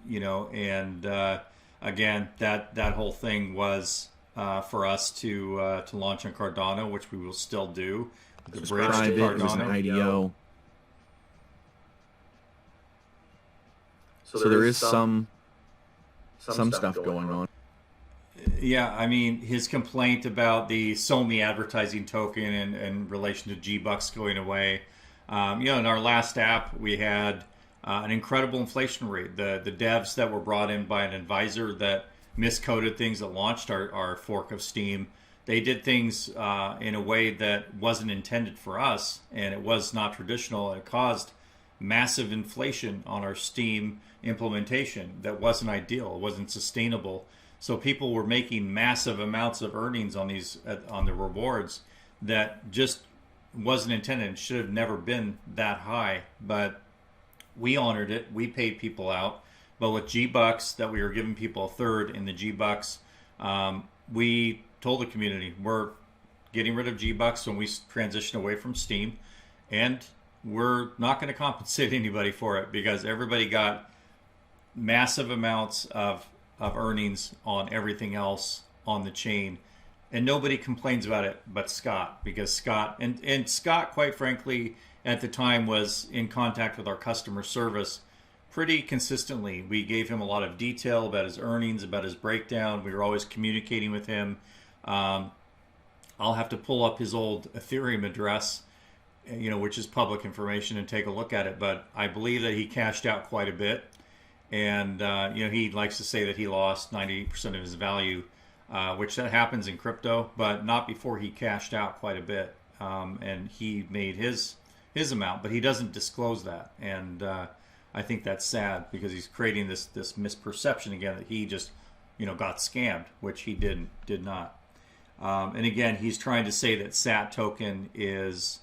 You know, and again, that whole thing was for us to launch on Cardano, which we will still do. The it was bridge to private. It was an Cardano. IDO. So there is some stuff going on. Yeah, I mean, his complaint about the SoMe advertising token in relation to G-Bucks going away. You know, in our last app, we had an incredible inflation rate. The devs that were brought in by an advisor that miscoded things that launched our fork of Steam, they did things in a way that wasn't intended for us, and it was not traditional. It caused massive inflation on our Steam implementation that wasn't ideal. It wasn't sustainable. So people were making massive amounts of earnings on these on the rewards that just wasn't intended. It should have never been that high. But we honored it. We paid people out. But with G-Bucks, that we were giving people a third in the G-Bucks, we told the community we're getting rid of G-Bucks when we transition away from Steam, and we're not going to compensate anybody for it because everybody got massive amounts of earnings on everything else on the chain, and nobody complains about it but Scott, because Scott and Scott, quite frankly, at the time was in contact with our customer service pretty consistently. We gave him a lot of detail about his earnings, about his breakdown. We were always communicating with him. I'll have to pull up his old Ethereum address, you know, which is public information, and take a look at it, but I believe that he cashed out quite a bit. And, you know, he likes to say that he lost 98% of his value, which that happens in crypto, but not before he cashed out quite a bit. And he made his amount, but he doesn't disclose that. And I think that's sad because he's creating this misperception again that he just, you know, got scammed, which he did not. And again, he's trying to say that SAT token is,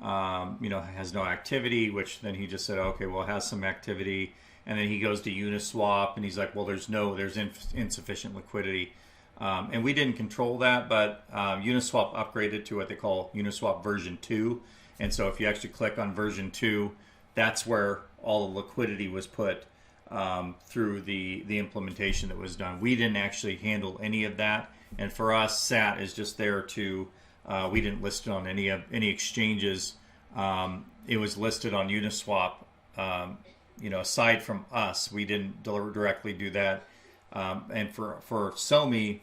you know, has no activity, which then he just said, okay, well, it has some activity. And then he goes to Uniswap and he's like, well, there's insufficient liquidity. And we didn't control that, but Uniswap upgraded to what they call Uniswap version 2. And so if you actually click on version 2, that's where all the liquidity was put through the implementation that was done. We didn't actually handle any of that. And for us, SAT is just there to, we didn't list it on any exchanges. It was listed on Uniswap. You know, aside from us, we didn't directly do that. And for SoMe,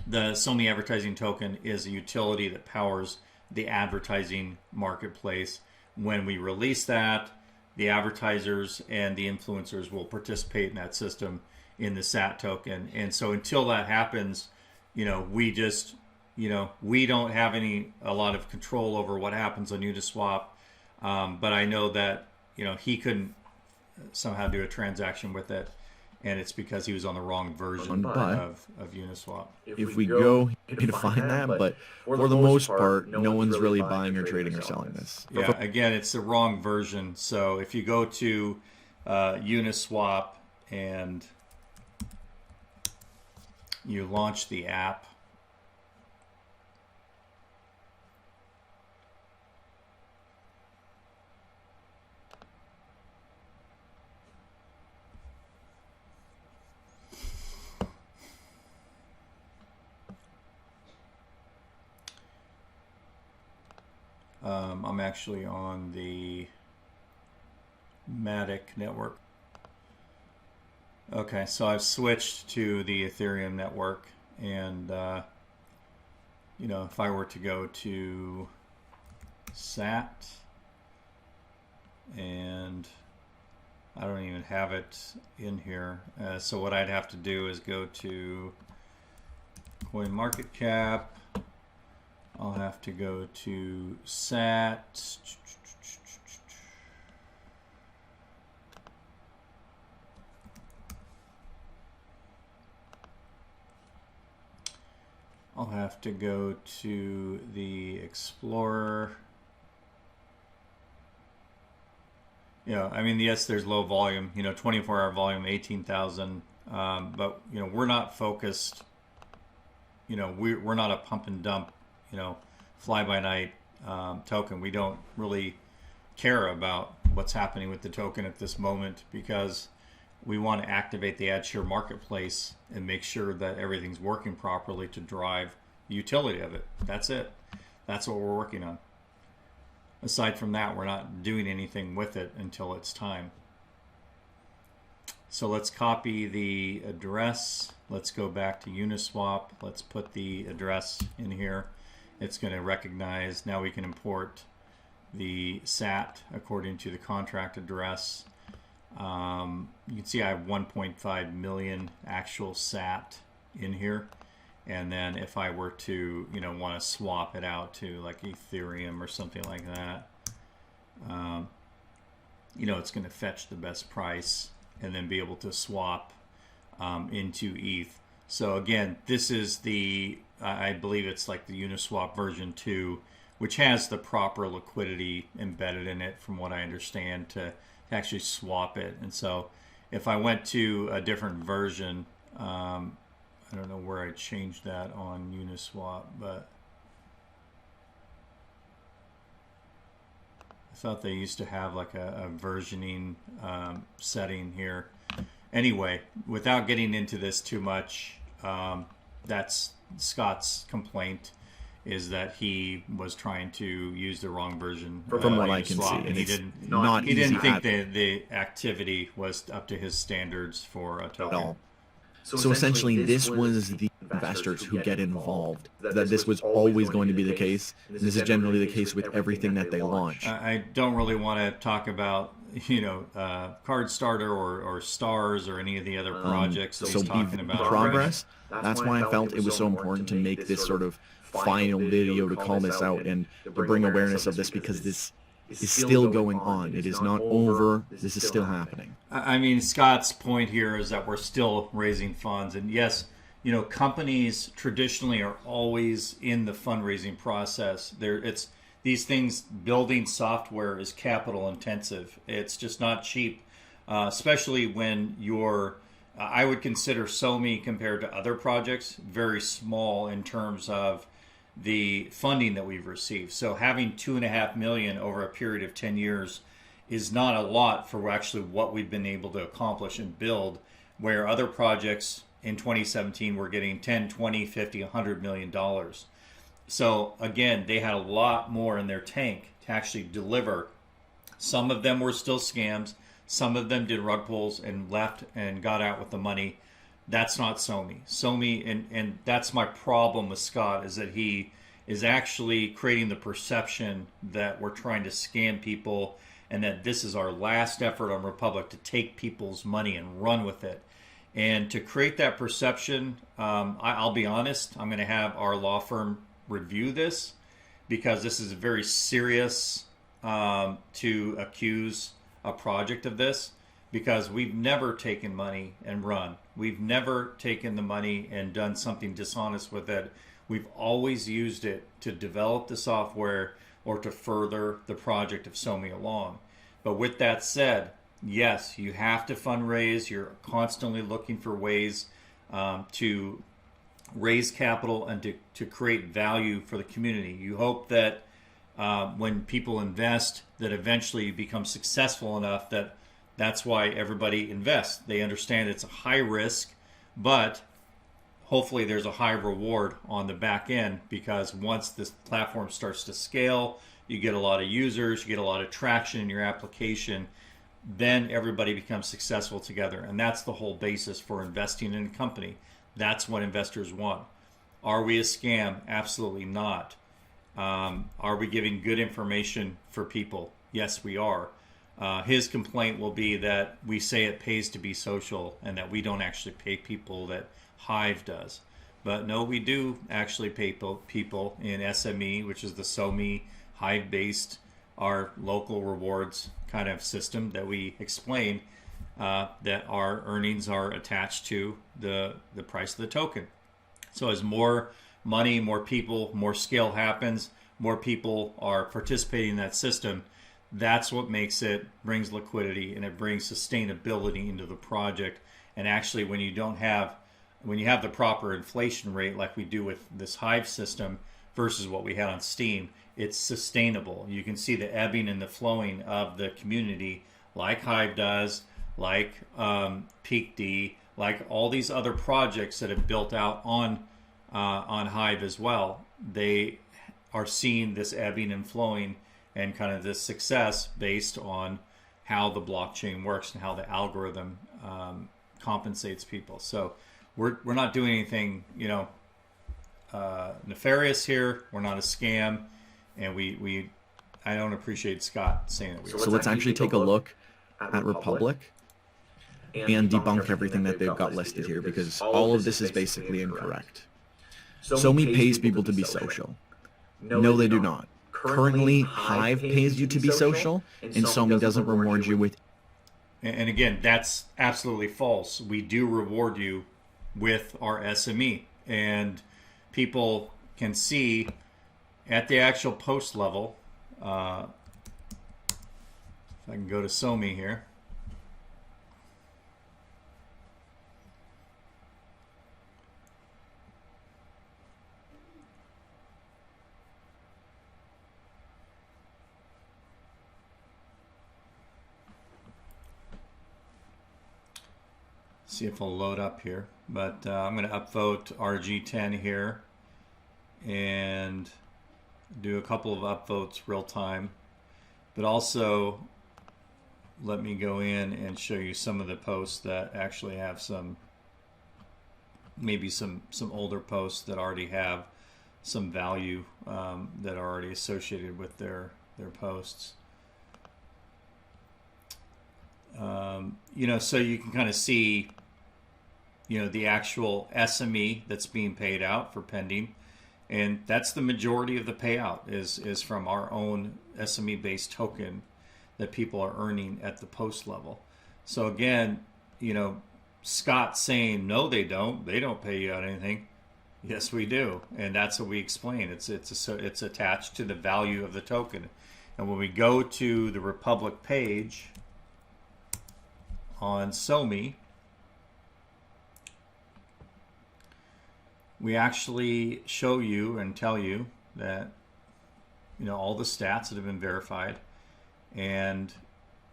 the SoMe advertising token is a utility that powers the advertising marketplace. When we release that, the advertisers and the influencers will participate in that system in the SAT token. And so until that happens, you know, we just, you know, we don't have a lot of control over what happens on Uniswap. But I know that, you know, he couldn't somehow do a transaction with it, and it's because he was on the wrong version of Uniswap. If we go to find that, but for the most part, no one's really buying or trading or selling this. Yeah, again, it's the wrong version. So if you go to Uniswap and you launch the app, I'm actually on the Matic network. Okay, so I've switched to the Ethereum network, and you know, if I were to go to SAT and I don't even have it in here. So what I'd have to do is go to coin market cap. I'll have to go to SAT. I'll have to go to the Explorer. Yeah, I mean, yes, there's low volume, 24-hour volume, 18,000. But, we're not focused, we're not a pump and dump, fly-by-night token. We don't really care about what's happening with the token at this moment because we want to activate the ad share marketplace and make sure that everything's working properly to drive the utility of it. That's it. That's what we're working on. Aside from that, we're not doing anything with it until it's time. So let's copy the address. Let's go back to Uniswap. Let's put the address in here. It's going to recognize. Now we can import the SAT according to the contract address. You can see I have 1.5 million actual SAT in here. And then if I were to, want to swap it out to like Ethereum or something like that, it's going to fetch the best price and then be able to swap into ETH. So again, this is the, I believe it's like the Uniswap version 2, which has the proper liquidity embedded in it from what I understand to actually swap it. And so if I went to a different version, I don't know where I changed that on Uniswap, but I thought they used to have like a versioning setting here. Anyway, without getting into this too much, that's Scott's complaint, is that he was trying to use the wrong version from what I can see, and he didn't think the activity was up to his standards for a token. At all. So essentially, this was the investors who get involved. That this was always going to be the case. This is generally the case with everything that they launch. I don't really want to talk about, Card Starter or Stars or any of the other projects that he's talking about. Progress. That's why I felt it was so important to make this sort of final video to call this out and to bring awareness of this, because this is still going on. It is not over. This is still happening. I mean, Scott's point here is that we're still raising funds. And yes, companies traditionally are always in the fundraising process. It's these things, building software is capital intensive. It's just not cheap, especially when you're, I would consider SoMe compared to other projects, very small in terms of the funding that we've received. So having $2.5 million over a period of 10 years is not a lot for actually what we've been able to accomplish and build, where other projects in 2017 were getting 10, 20, 50, $100 million. So again, they had a lot more in their tank to actually deliver. Some of them were still scams. Some of them did rug pulls and left and got out with the money. That's not SoMe. SoMe, and that's my problem with Scott, is that he is actually creating the perception that we're trying to scam people and that this is our last effort on Republic to take people's money and run with it. And to create that perception, I'll be honest, I'm going to have our law firm review this, because this is very serious to accuse a project of this, because we've never taken money and run. We've never taken the money and done something dishonest with it. We've always used it to develop the software or to further the project of SoMe along. But with that said, yes, you have to fundraise. You're constantly looking for ways to raise capital and to create value for the community. You hope that when people invest, that eventually you become successful enough that that's why everybody invests. They understand it's a high risk, but hopefully there's a high reward on the back end, because once this platform starts to scale, you get a lot of users, you get a lot of traction in your application, then everybody becomes successful together. And that's the whole basis for investing in a company. That's what investors want. Are we a scam? Absolutely not. Are we giving good information for people? Yes, we are. His complaint will be that we say it pays to be social and that we don't actually pay people that Hive does. But no, we do actually pay people in SME, which is the SoMe Hive-based, our local rewards kind of system that we explain, that our earnings are attached to the price of the token. So as more money, more people, more scale happens, more people are participating in that system, that's what brings liquidity, and it brings sustainability into the project. And actually, when you have the proper inflation rate like we do with this Hive system versus what we had on Steam, it's sustainable. You can see the ebbing and the flowing of the community like Hive does, like PeakD, like all these other projects that have built out on Hive as well. They are seeing this ebbing and flowing and kind of this success based on how the blockchain works and how the algorithm compensates people. So we're not doing anything, nefarious here. We're not a scam, and I don't appreciate Scott saying that we are. So let's actually take a look at Republic and debunk everything that they've got listed here, because all of this is basically incorrect. SoMe pays people to be social. No, they do not. Currently, Hive pays you to be social, and SoMe doesn't reward you with. And again, that's absolutely false. We do reward you with our SME, and people can see at the actual post level. If I can go to SoMe here. See if it'll load up here, but I'm going to upvote RG10 here and do a couple of upvotes real time, but also let me go in and show you some of the posts that actually have maybe some older posts that already have some value that are already associated with their posts. So you can kind of see, the actual SME that's being paid out for pending, and that's the majority of the payout is from our own SME based token that people are earning at the post level. So again, Scott saying no, they don't pay you out anything. Yes, we do, and that's what we explain. It's attached to the value of the token. And when we go to the Republic page on SoMe, we actually show you and tell you that all the stats that have been verified, and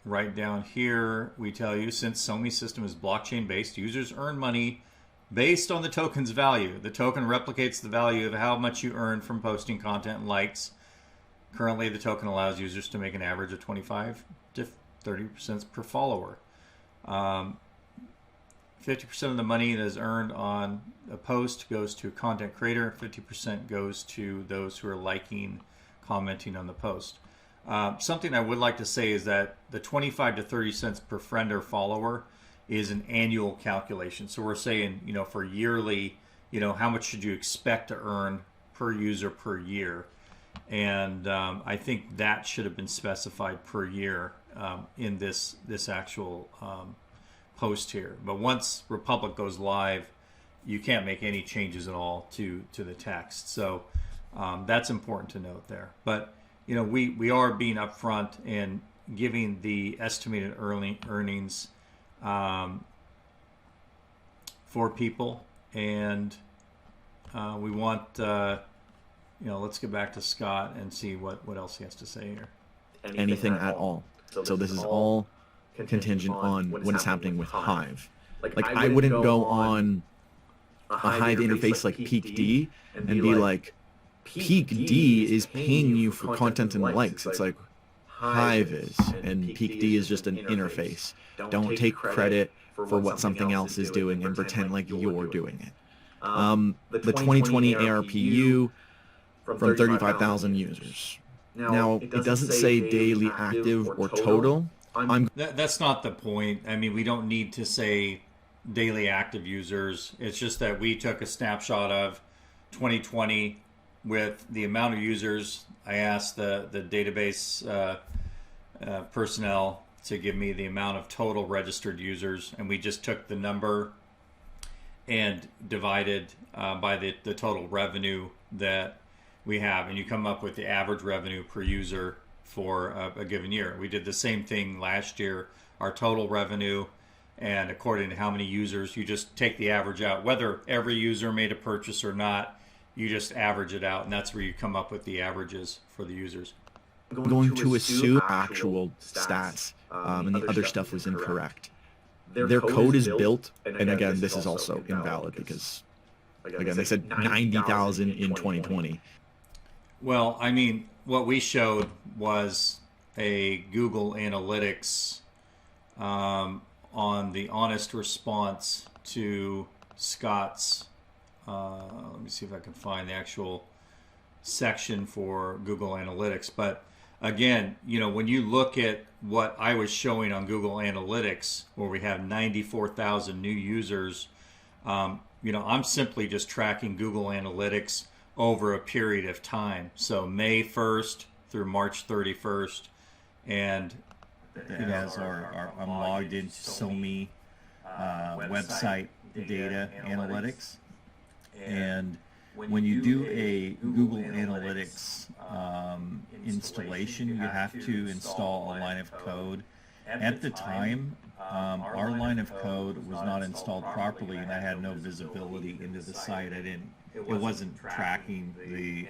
right down here we tell you, since SoMe's system is blockchain based, users earn money based on the token's value. The token replicates the value of how much you earn from posting content and likes. Currently, the token allows users to make an average of 25 to 30% per follower. 50% of the money that is earned on a post goes to a content creator. 50% goes to those who are liking, commenting on the post. Something I would like to say is that the 25 to 30 cents per friend or follower is an annual calculation. So we're saying, for yearly, how much should you expect to earn per user per year? And I think that should have been specified per year in this actual post here. But once Republic goes live, you can't make any changes at all to the text. So that's important to note there. But we are being upfront and giving the estimated earnings for people, and we want let's get back to Scott and see what else he has to say here. Anything at all. So this is all contingent on what is happening with Hive. Like I wouldn't go on a Hive interface like PeakD and be like, PeakD is paying you for content and likes. It's like Hive is, and PeakD is just an interface. Don't take credit for what something else is doing and pretend like you're doing it. The 2020 ARPU from 35,000 users. Now, it doesn't say daily active or total, I'm That's not the point. I mean, we don't need to say daily active users. It's just that we took a snapshot of 2020 with the amount of users. I asked the database personnel to give me the amount of total registered users, and we just took the number and divided by the total revenue that we have, and you come up with the average revenue per user for a given year. We did the same thing last year, our total revenue, and according to how many users, you just take the average out. Whether every user made a purchase or not, you just average it out, and that's where you come up with the averages for the users. going to assume actual stats, and the other stuff was incorrect. Their code is built, and again, this is also invalid because, again, they said 90,000 in 2020. Well, I mean, what we showed was a Google Analytics on the honest response to Scott's. Let me see if I can find the actual section for Google Analytics. But again, you know, when you look at what I was showing on Google Analytics, where we have 94,000 new users, you know, I'm simply just tracking Google Analytics over a period of time. So May 1st through March 31st. And It has I'm logged into SoMe website data analytics. And when you do a Google Analytics installation, you have to install a line of code. At the time, our line of code was not installed properly, and I had no visibility into the site. It wasn't tracking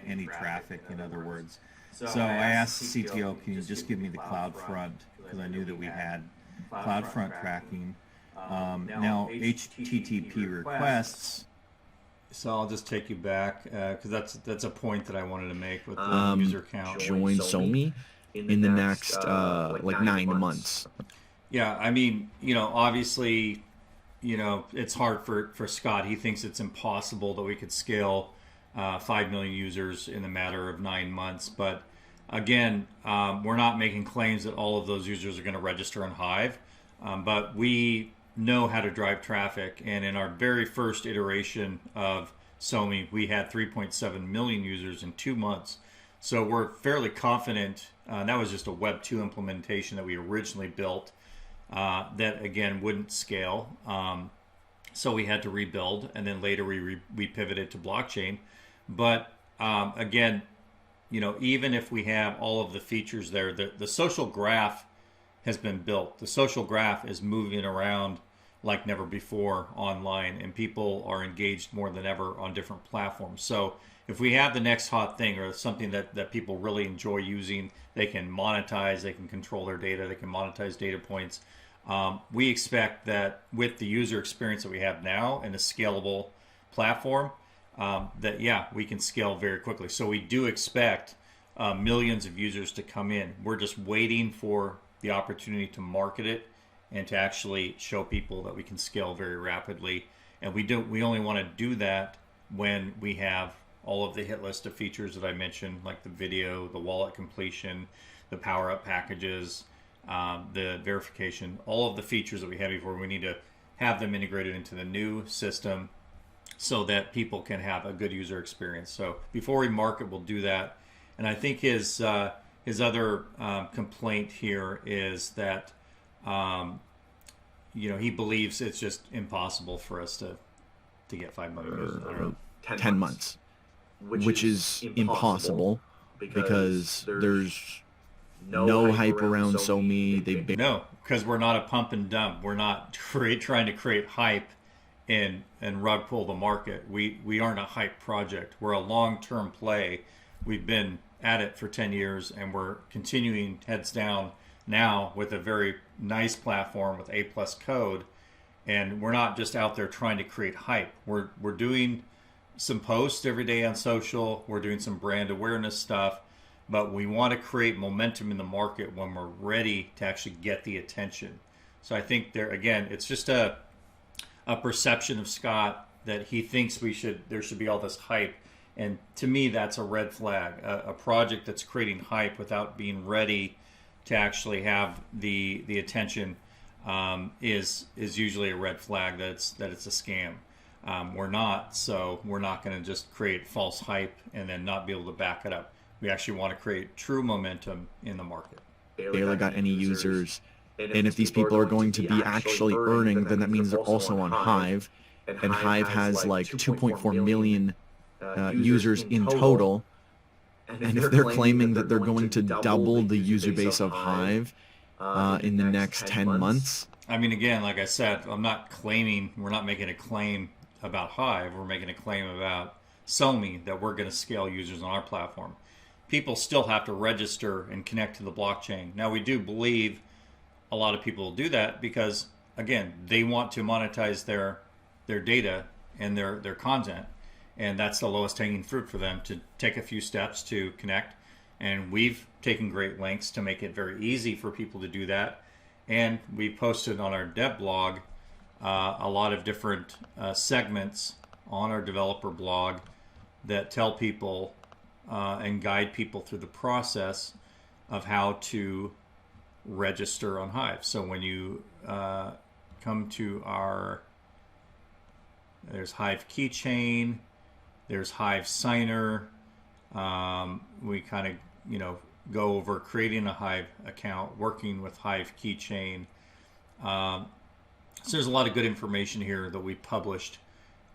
any traffic, in other words. So I asked the CTO, can you just give me the CloudFront, because I knew that we had CloudFront tracking. Now HTTP requests. so I'll just take you back because that's a point that I wanted to make with the user count. Join SoMe in the next like 9 months. Yeah, I mean, you know, obviously, you know, it's hard for Scott. He thinks it's impossible that we could scale 5 million users in a matter of 9 months. But again, we're not making claims that all of those users are going to register on Hive. But we know how to drive traffic. And in our very first iteration of SoMe, we had 3.7 million users in 2 months. So we're fairly confident. That was just a Web 2 implementation that we originally built. That again wouldn't scale, so we had to rebuild, and then later we pivoted to blockchain. But again, you know, even if we have all of the features there, the social graph has been built. The social graph is moving around like never before online, and people are engaged more than ever on different platforms. So if we have the next hot thing or something that people really enjoy using, they can monetize, they can control their data, they can monetize data points. We expect that with the user experience that we have now and a scalable platform, that yeah, we can scale very quickly. So we do expect millions of users to come in. We're just waiting for the opportunity to market it and to actually show people that we can scale very rapidly. And we only want to do that when we have all of the hit list of features that I mentioned, like the video, the wallet completion, the power up packages, the verification, all of the features that we had before. We need to have them integrated into the new system so that people can have a good user experience. So before we market, we'll do that. And I think his other complaint here is that you know, he believes it's just impossible for us to get 5 million users. I don't know. 10 months, which is impossible because there's no hype around SoMe. They've been No, because we're not a pump and dump. We're not trying to create hype and rug pull the market. We aren't a hype project. We're a long-term play. We've been at it for 10 years, and we're continuing heads down now with a very nice platform with A+ code. And we're not just out there trying to create hype. We're doing some posts every day on social. We're doing some brand awareness stuff. But we want to create momentum in the market when we're ready to actually get the attention. So I think there, again, it's just a perception of Scott that he thinks there should be all this hype. And to me, that's a red flag. A project that's creating hype without being ready to actually have the attention is usually a red flag that it's a scam. We're not, so we're not going to just create false hype and then not be able to back it up. We actually want to create true momentum in the market. Barely got any users. And if these people are going to be actually earning, then that means they're also on Hive. And Hive has like 2.4 million users in total. And if they're claiming that they're going to double the user base of Hive in the next 10 months. I mean, again, like I said, we're not making a claim about Hive. We're making a claim about SoMe, that we're going to scale users on our platform. People still have to register and connect to the blockchain. Now, we do believe a lot of people will do that because, again, they want to monetize their data and their content, and that's the lowest hanging fruit for them, to take a few steps to connect. And we've taken great lengths to make it very easy for people to do that. And we posted on our dev blog a lot of different segments on our developer blog that tell people and guide people through the process of how to register on Hive. So when you come to there's Hive Keychain, there's Hive Signer. We kind of, go over creating a Hive account, working with Hive Keychain. So there's a lot of good information here that we published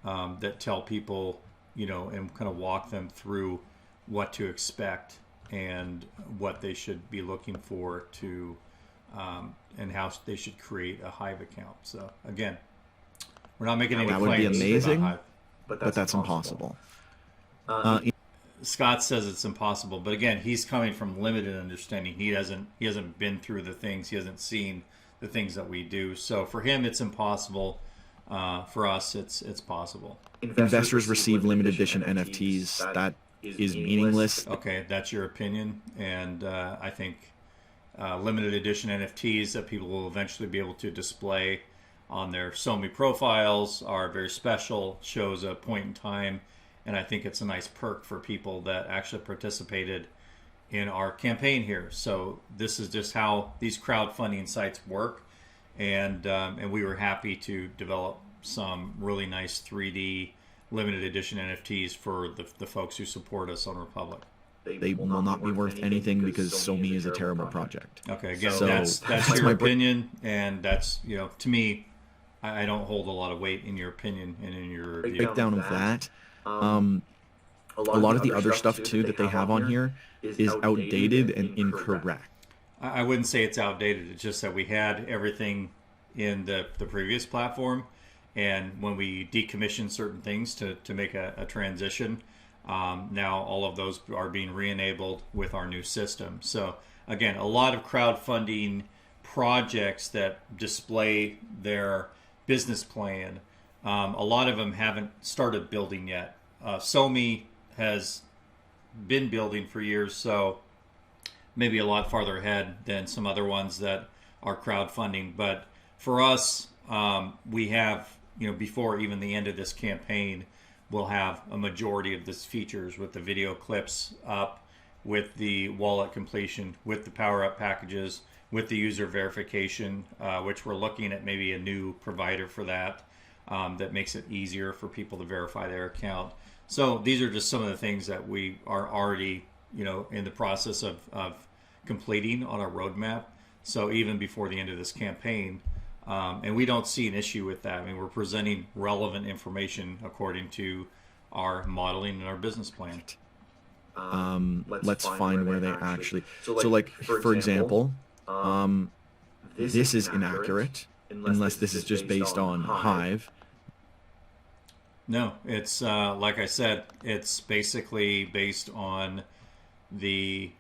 that tell people, and kind of walk them through what to expect and what they should be looking for to, and how they should create a Hive account. So again, we're not making any claims. That would be amazing, about Hive. but that's impossible. Scott says it's impossible, but again, he's coming from limited understanding. He hasn't been through the things. He hasn't seen the things that we do. So for him, it's impossible. For us, it's possible. Investors receive limited edition NFTs. That is meaningless. Okay, that's your opinion, and I think limited edition NFTs that people will eventually be able to display on their SoMe profiles are very special. Shows a point in time. And I think it's a nice perk for people that actually participated in our campaign here. So this is just how these crowdfunding sites work. And we were happy to develop some really nice 3D limited edition NFTs for the folks who support us on Republic. They will not be worth anything because SoMe is a terrible project. Okay, again, So that's your my opinion. And that's, to me, I don't hold a lot of weight in your opinion and in your review. Breakdown of that. A lot of the other stuff too that they have on here is outdated and incorrect. I wouldn't say it's outdated. It's just that we had everything in the previous platform, and when we decommissioned certain things to make a transition, now all of those are being re-enabled with our new system. So again, a lot of crowdfunding projects that display their business plan, a lot of them haven't started building yet. SoMe has been building for years, so maybe a lot farther ahead than some other ones that are crowdfunding. But for us, we have, before even the end of this campaign, we'll have a majority of these features with the video clips up, with the wallet completion, with the power-up packages, with the user verification, which we're looking at maybe a new provider for that. That makes it easier for people to verify their account. So these are just some of the things that we are already, in the process of completing on our roadmap. So even before the end of this campaign, and we don't see an issue with that. I mean, we're presenting relevant information according to our modeling and our business plan. Let's find where they actually. So like, for example, this is inaccurate unless this is just based on Hive. No, it's like I said, it's basically based on the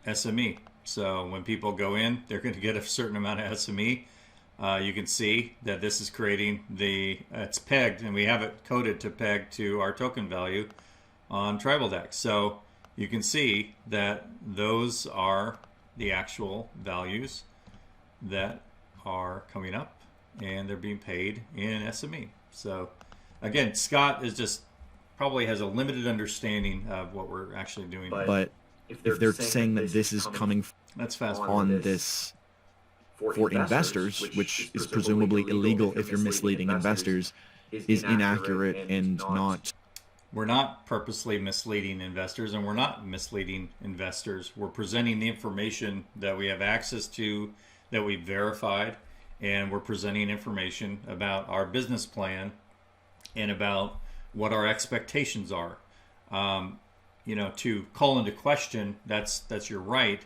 SME. So when people go in, they're going to get a certain amount of SME. You can see that this is creating it's pegged, and we have it coded to peg to our token value on TribalDex. So you can see that those are the actual values that are coming up, and they're being paid in SME. So again, Scott is just probably has a limited understanding of what we're actually doing. But if they're saying that this is coming, That's fast on this for investors, which is presumably illegal if you're misleading investors, is inaccurate and not. We're not purposely misleading investors, and we're not misleading investors. We're presenting the information that we have access to, that we've verified, and we're presenting information about our business plan and about what our expectations are. To call into question, that's your right,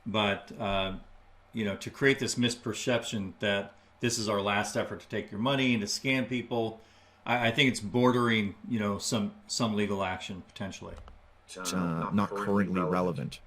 but to create this misperception that this is our last effort to take your money and to scam people, I think it's bordering, some legal action potentially. Not currently relevant.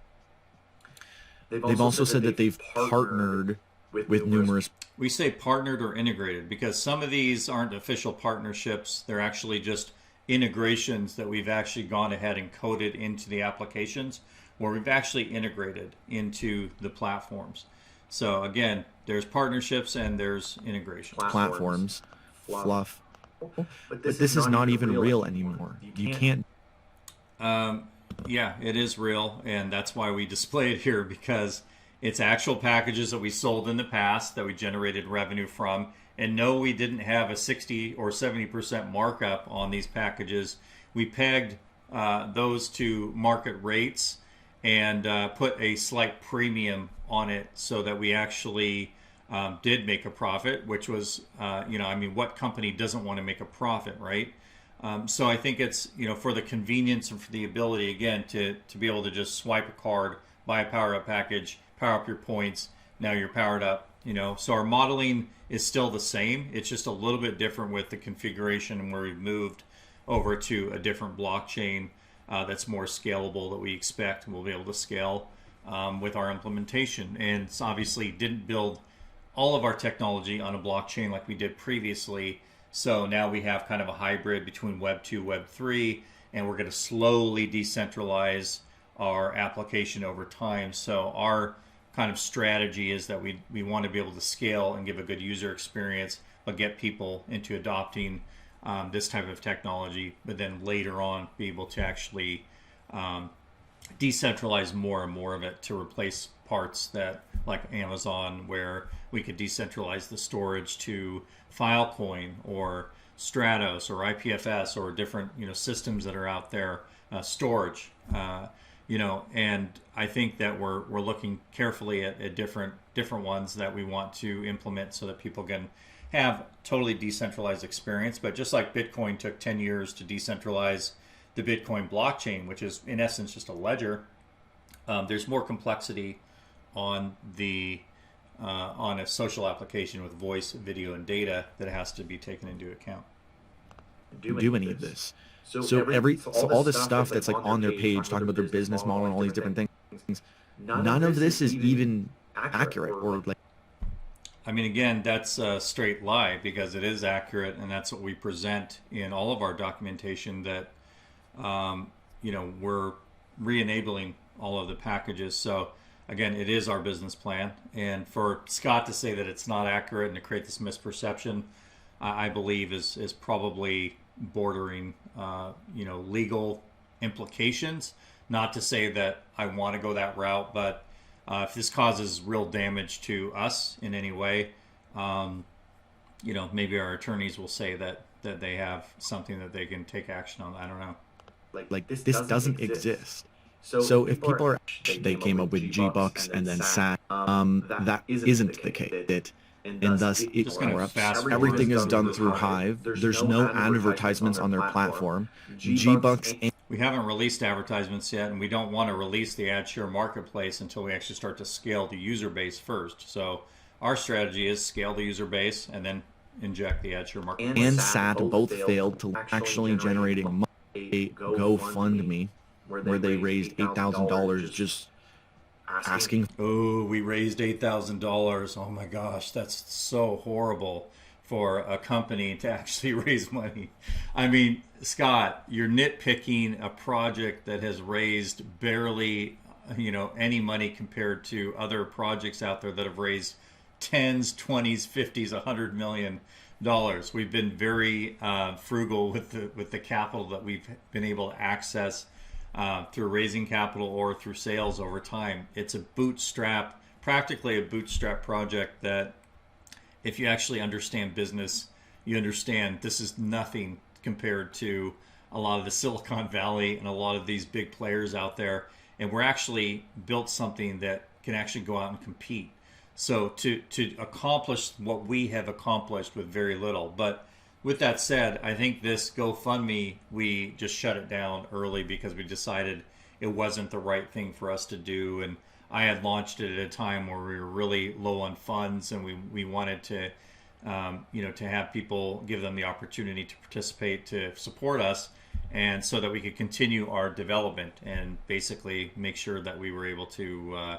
They've also said that they've partnered with numerous. We say partnered or integrated because some of these aren't official partnerships. They're actually just integrations that we've actually gone ahead and coded into the applications, where we've actually integrated into the platforms. So again, there's partnerships and there's integration. Platforms, fluff. But this is not even real anymore. You can't. Yeah, it is real, and that's why we display it here, because it's actual packages that we sold in the past that we generated revenue from. And no, we didn't have a 60 or 70% markup on these packages. We pegged those to market rates and put a slight premium on it so that we actually did make a profit, which was, what company doesn't want to make a profit, right? So I think it's, for the convenience and for the ability, again, to be able to just swipe a card, buy a power up package, power up your points, now you're powered up, So our modeling is still the same. It's just a little bit different with the configuration and where we've moved over to a different blockchain that's more scalable that we expect and we'll be able to scale with our implementation. And it's obviously didn't build all of our technology on a blockchain like we did previously. So now we have kind of a hybrid between Web 2, Web 3, and we're going to slowly decentralize our application over time. So our kind of strategy is that we want to be able to scale and give a good user experience, but get people into adopting this type of technology, but then later on be able to actually decentralize more and more of it to replace parts that, like Amazon, where we could decentralize the storage to Filecoin or Stratos or IPFS or different systems that are out there, storage. And I think that we're looking carefully at different ones that we want to implement so that people can have totally decentralized experience. But just like Bitcoin took 10 years to decentralize the Bitcoin blockchain, which is in essence just a ledger, there's more complexity on a social application with voice, video, and data that has to be taken into account. Do any of this. So all this stuff that's like on their page talking about their business model and all these different things, none of this is even accurate or like. I mean, again, that's a straight lie because it is accurate, and that's what we present in all of our documentation. That we're re-enabling all of the packages. So again, it is our business plan, and for Scott to say that it's not accurate and to create this misperception, I believe is probably bordering legal implications. Not to say that I want to go that route, but if this causes real damage to us in any way, maybe our attorneys will say that they have something that they can take action on. I don't know. Like this doesn't exist. So if people are, they came up with G-Bucks and then SAT, that isn't the case. And thus it corrupts. Everything is done through Hive. There's no advertisements on their platform. G-Bucks. We haven't released advertisements yet, and we don't want to release the AdShare marketplace until we actually start to scale the user base first. So our strategy is scale the user base and then inject the AdShare marketplace. And SAT both failed to actually generating money. A GoFundMe where they raised $8,000 just asking. Oh, we raised $8,000. Oh my gosh, that's so horrible for a company to actually raise money. I mean, Scott, you're nitpicking a project that has raised barely, any money compared to other projects out there that have raised tens, 20s, 50s, $100 million. We've been very frugal with the capital that we've been able to access through raising capital or through sales over time. It's a bootstrap, practically a bootstrap project that if you actually understand business, you understand this is nothing compared to a lot of the Silicon Valley and a lot of these big players out there. And we're actually built something that can actually go out and compete. So to accomplish what we have accomplished with very little. But with that said, I think this GoFundMe, we just shut it down early because we decided it wasn't the right thing for us to do. And I had launched it at a time where we were really low on funds, and we wanted to, to have people, give them the opportunity to participate, to support us, and so that we could continue our development and basically make sure that we were able to,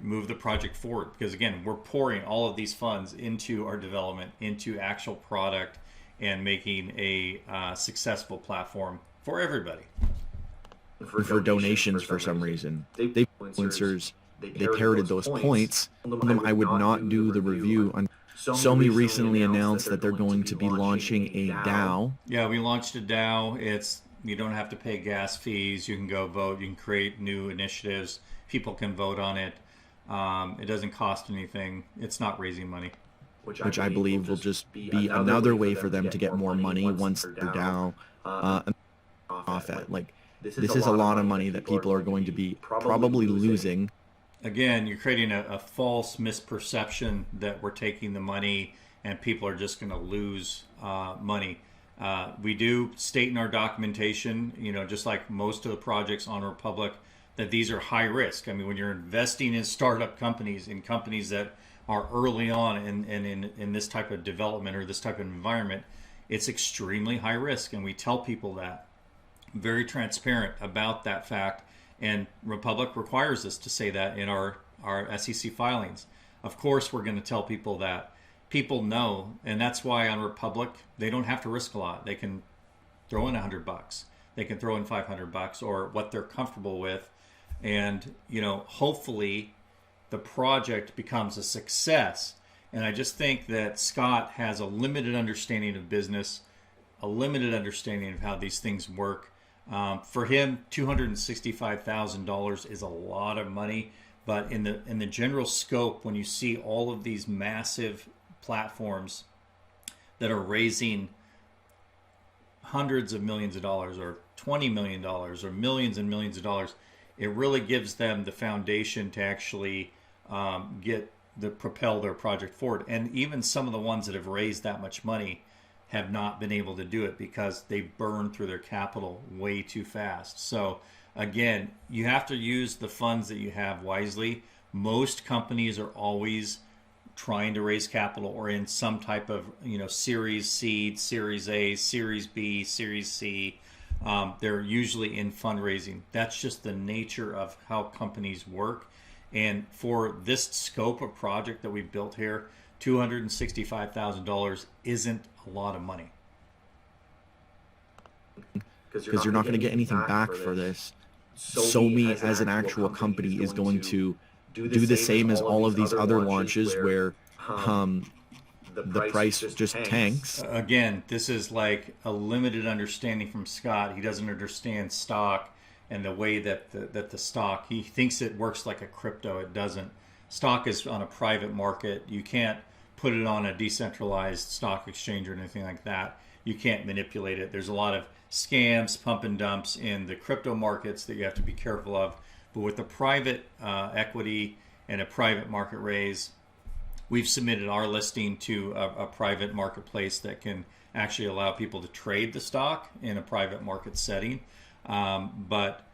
move the project forward. Because again, we're pouring all of these funds into our development, into actual product, and making a successful platform for everybody. For donations for some reason. They influencers, they parroted those points. I would not do the review on SoMe recently announced that they're going to be launching a DAO. Yeah, we launched a DAO. You don't have to pay gas fees. You can go vote. You can create new initiatives. People can vote on it. It doesn't cost anything. It's not raising money. Which I believe will just be another way for them to get more money once their DAO off at. Like, this is a lot of money that people are going to be probably losing. Again, you're creating a false misperception that we're taking the money and people are just going to lose money. We do state in our documentation, just like most of the projects on Republic, that these are high risk. I mean, when you're investing in startup companies, in companies that are early on in this type of development or this type of environment, it's extremely high risk. And we tell people that. Very transparent about that fact. And Republic requires us to say that in our SEC filings. Of course, we're going to tell people that. People know, and that's why on Republic, they don't have to risk a lot. They can throw in $100. They can throw in $500 or what they're comfortable with. And, hopefully the project becomes a success. And I just think that Scott has a limited understanding of business, a limited understanding of how these things work. For him, $265,000 is a lot of money, but in the general scope, when you see all of these massive platforms that are raising hundreds of millions of dollars or $20 million or millions and millions of dollars, it really gives them the foundation to actually propel their project forward. And even some of the ones that have raised that much money have not been able to do it because they burn through their capital way too fast. So again, you have to use the funds that you have wisely. Most companies are always trying to raise capital or in some type of Series C, Series A, Series B, Series C. They're usually in fundraising. That's just the nature of how companies work. And for this scope of project that we built here, $265,000 isn't a lot of money. Because you're not going to get anything back for this. SoMe as an actual company is going to do the same as all of these other launches where the price just tanks. Again, this is like a limited understanding from Scott. He doesn't understand stock and the way that the stock, he thinks it works like a crypto. It doesn't. Stock is on a private market. You can't put it on a decentralized stock exchange or anything like that. You can't manipulate it. There's a lot of scams, pump and dumps in the crypto markets that you have to be careful of. But with a private equity and a private market raise, we've submitted our listing to a private marketplace that can actually allow people to trade the stock in a private market setting. But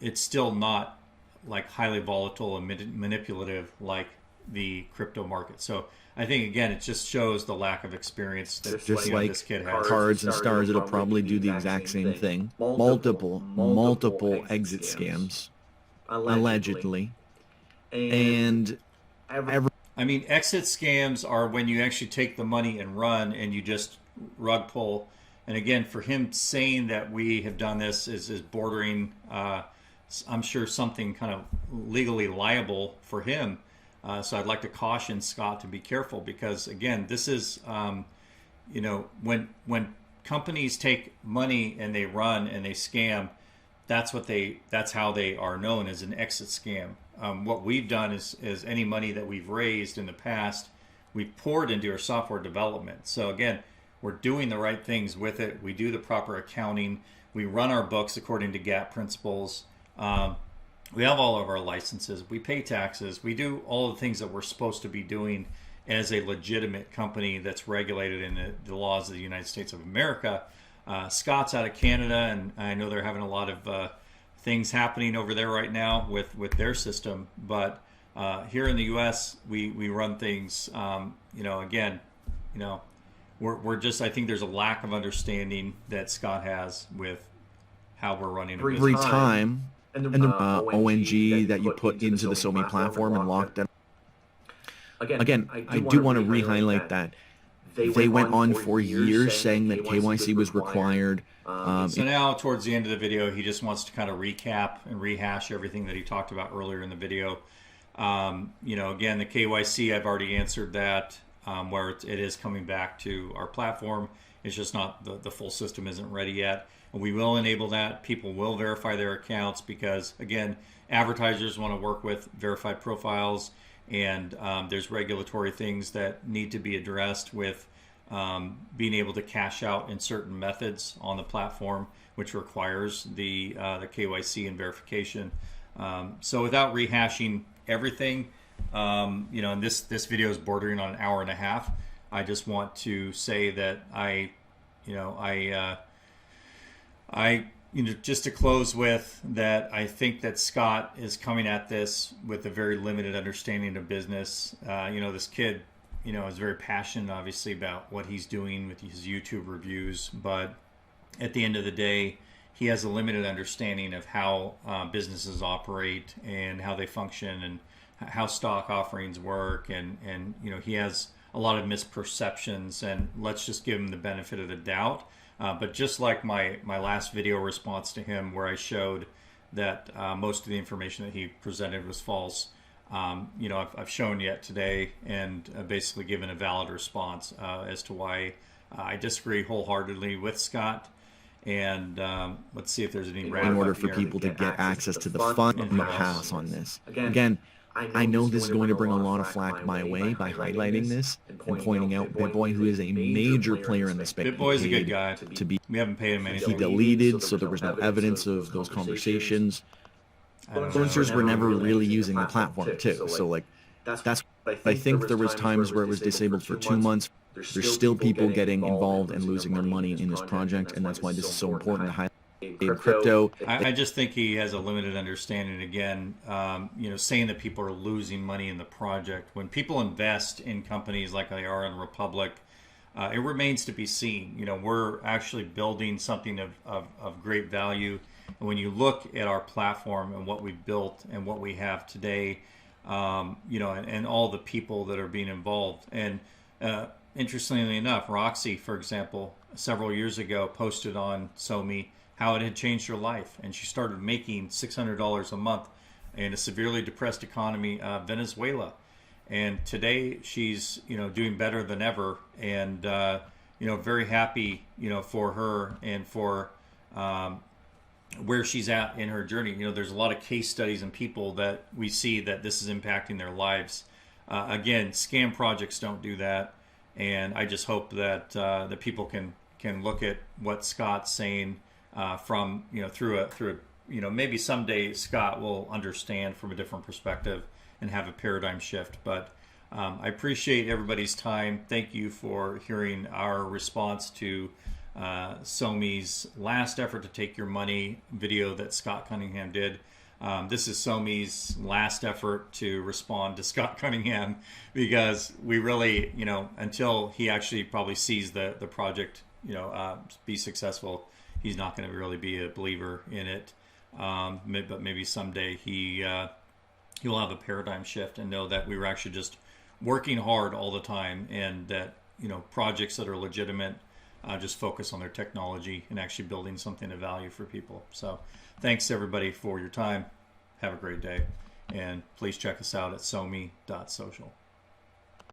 it's still not like highly volatile and manipulative like the crypto market. So I think, again, it just shows the lack of experience that just like this kid has. Cards and Stars, it'll probably do the exact same thing. Multiple exit scams, allegedly. And I mean, exit scams are when you actually take the money and run and you just rug pull. And again, for him saying that we have done this is bordering, I'm sure, something kind of legally liable for him. So I'd like to caution Scott to be careful because, again, this is, when companies take money and they run and they scam, that's how they are known, as an exit scam. What we've done is any money that we've raised in the past, we've poured into our software development. So again, we're doing the right things with it. We do the proper accounting. We run our books according to GAAP principles. We have all of our licenses. We pay taxes. We do all the things that we're supposed to be doing as a legitimate company that's regulated in the laws of the United States of America. Scott's out of Canada, and I know they're having a lot of things happening over there right now with their system. But here in the U.S., we run things. Again, we're just. I think there's a lack of understanding that Scott has with how we're running a business. Every time, and the ONG that you put into the SoMe platform and locked them. Again, I do want to re-highlight that they went on for years saying that KYC was required. So now, towards the end of the video, he just wants to kind of recap and rehash everything that he talked about earlier in the video. Again, the KYC, I've already answered that, where it is coming back to our platform. It's just not, the full system isn't ready yet. And we will enable that. People will verify their accounts because, again, advertisers want to work with verified profiles. And there's regulatory things that need to be addressed with being able to cash out in certain methods on the platform, which requires the KYC and verification. So without rehashing everything, and this video is bordering on an hour and a half. I just want to say that just to close with that, I think that Scott is coming at this with a very limited understanding of business. This kid, is very passionate, obviously, about what he's doing with his YouTube reviews. But at the end of the day, he has a limited understanding of how businesses operate and how they function and how stock offerings work. And he has a lot of misperceptions, and let's just give him the benefit of the doubt. But just like my last video response to him, where I showed that most of the information that he presented was false, I've shown yet today and basically given a valid response as to why I disagree wholeheartedly with Scott. And let's see if there's any in order for people to get access to the fund in the house on this. Again, I know this is going to bring a lot of flack my way by highlighting this and pointing out BitBoy, who is a major player in the space. BitBoy's a good guy. We haven't paid him anything. He deleted, so there was no evidence of those conversations. Influencers were never really using the platform too. So I think there was times where it was disabled for 2 months. There's still people getting involved and losing their money in this project, and that's why this is so important to highlight. In crypto, I just think he has a limited understanding. Again, saying that people are losing money in the project. When people invest in companies like they are in Republic, it remains to be seen. We're actually building something of great value. And when you look at our platform and what we've built and what we have today, and all the people that are being involved. And interestingly enough, Roxy, for example, several years ago posted on SoMe how it had changed her life, and she started making $600 a month in a severely depressed economy, Venezuela. And today she's doing better than ever, and very happy for her and for where she's at in her journey. There's a lot of case studies and people that we see that this is impacting their lives. Again, scam projects don't do that, and I just hope that the people can look at what Scott's saying from through a maybe someday Scott will understand from a different perspective and have a paradigm shift. But I appreciate everybody's time. Thank you for hearing our response to SoMe's last effort to take your money video that Scott Cunningham did. This is SoMe's last effort to respond to Scott Cunningham, because we really, until he actually probably sees the project, be successful, he's not going to really be a believer in it. But maybe someday he will have a paradigm shift and know that we were actually just working hard all the time, and that projects that are legitimate just focus on their technology and actually building something of value for people. So thanks everybody for your time. Have a great day, and please check us out at SoMe.social.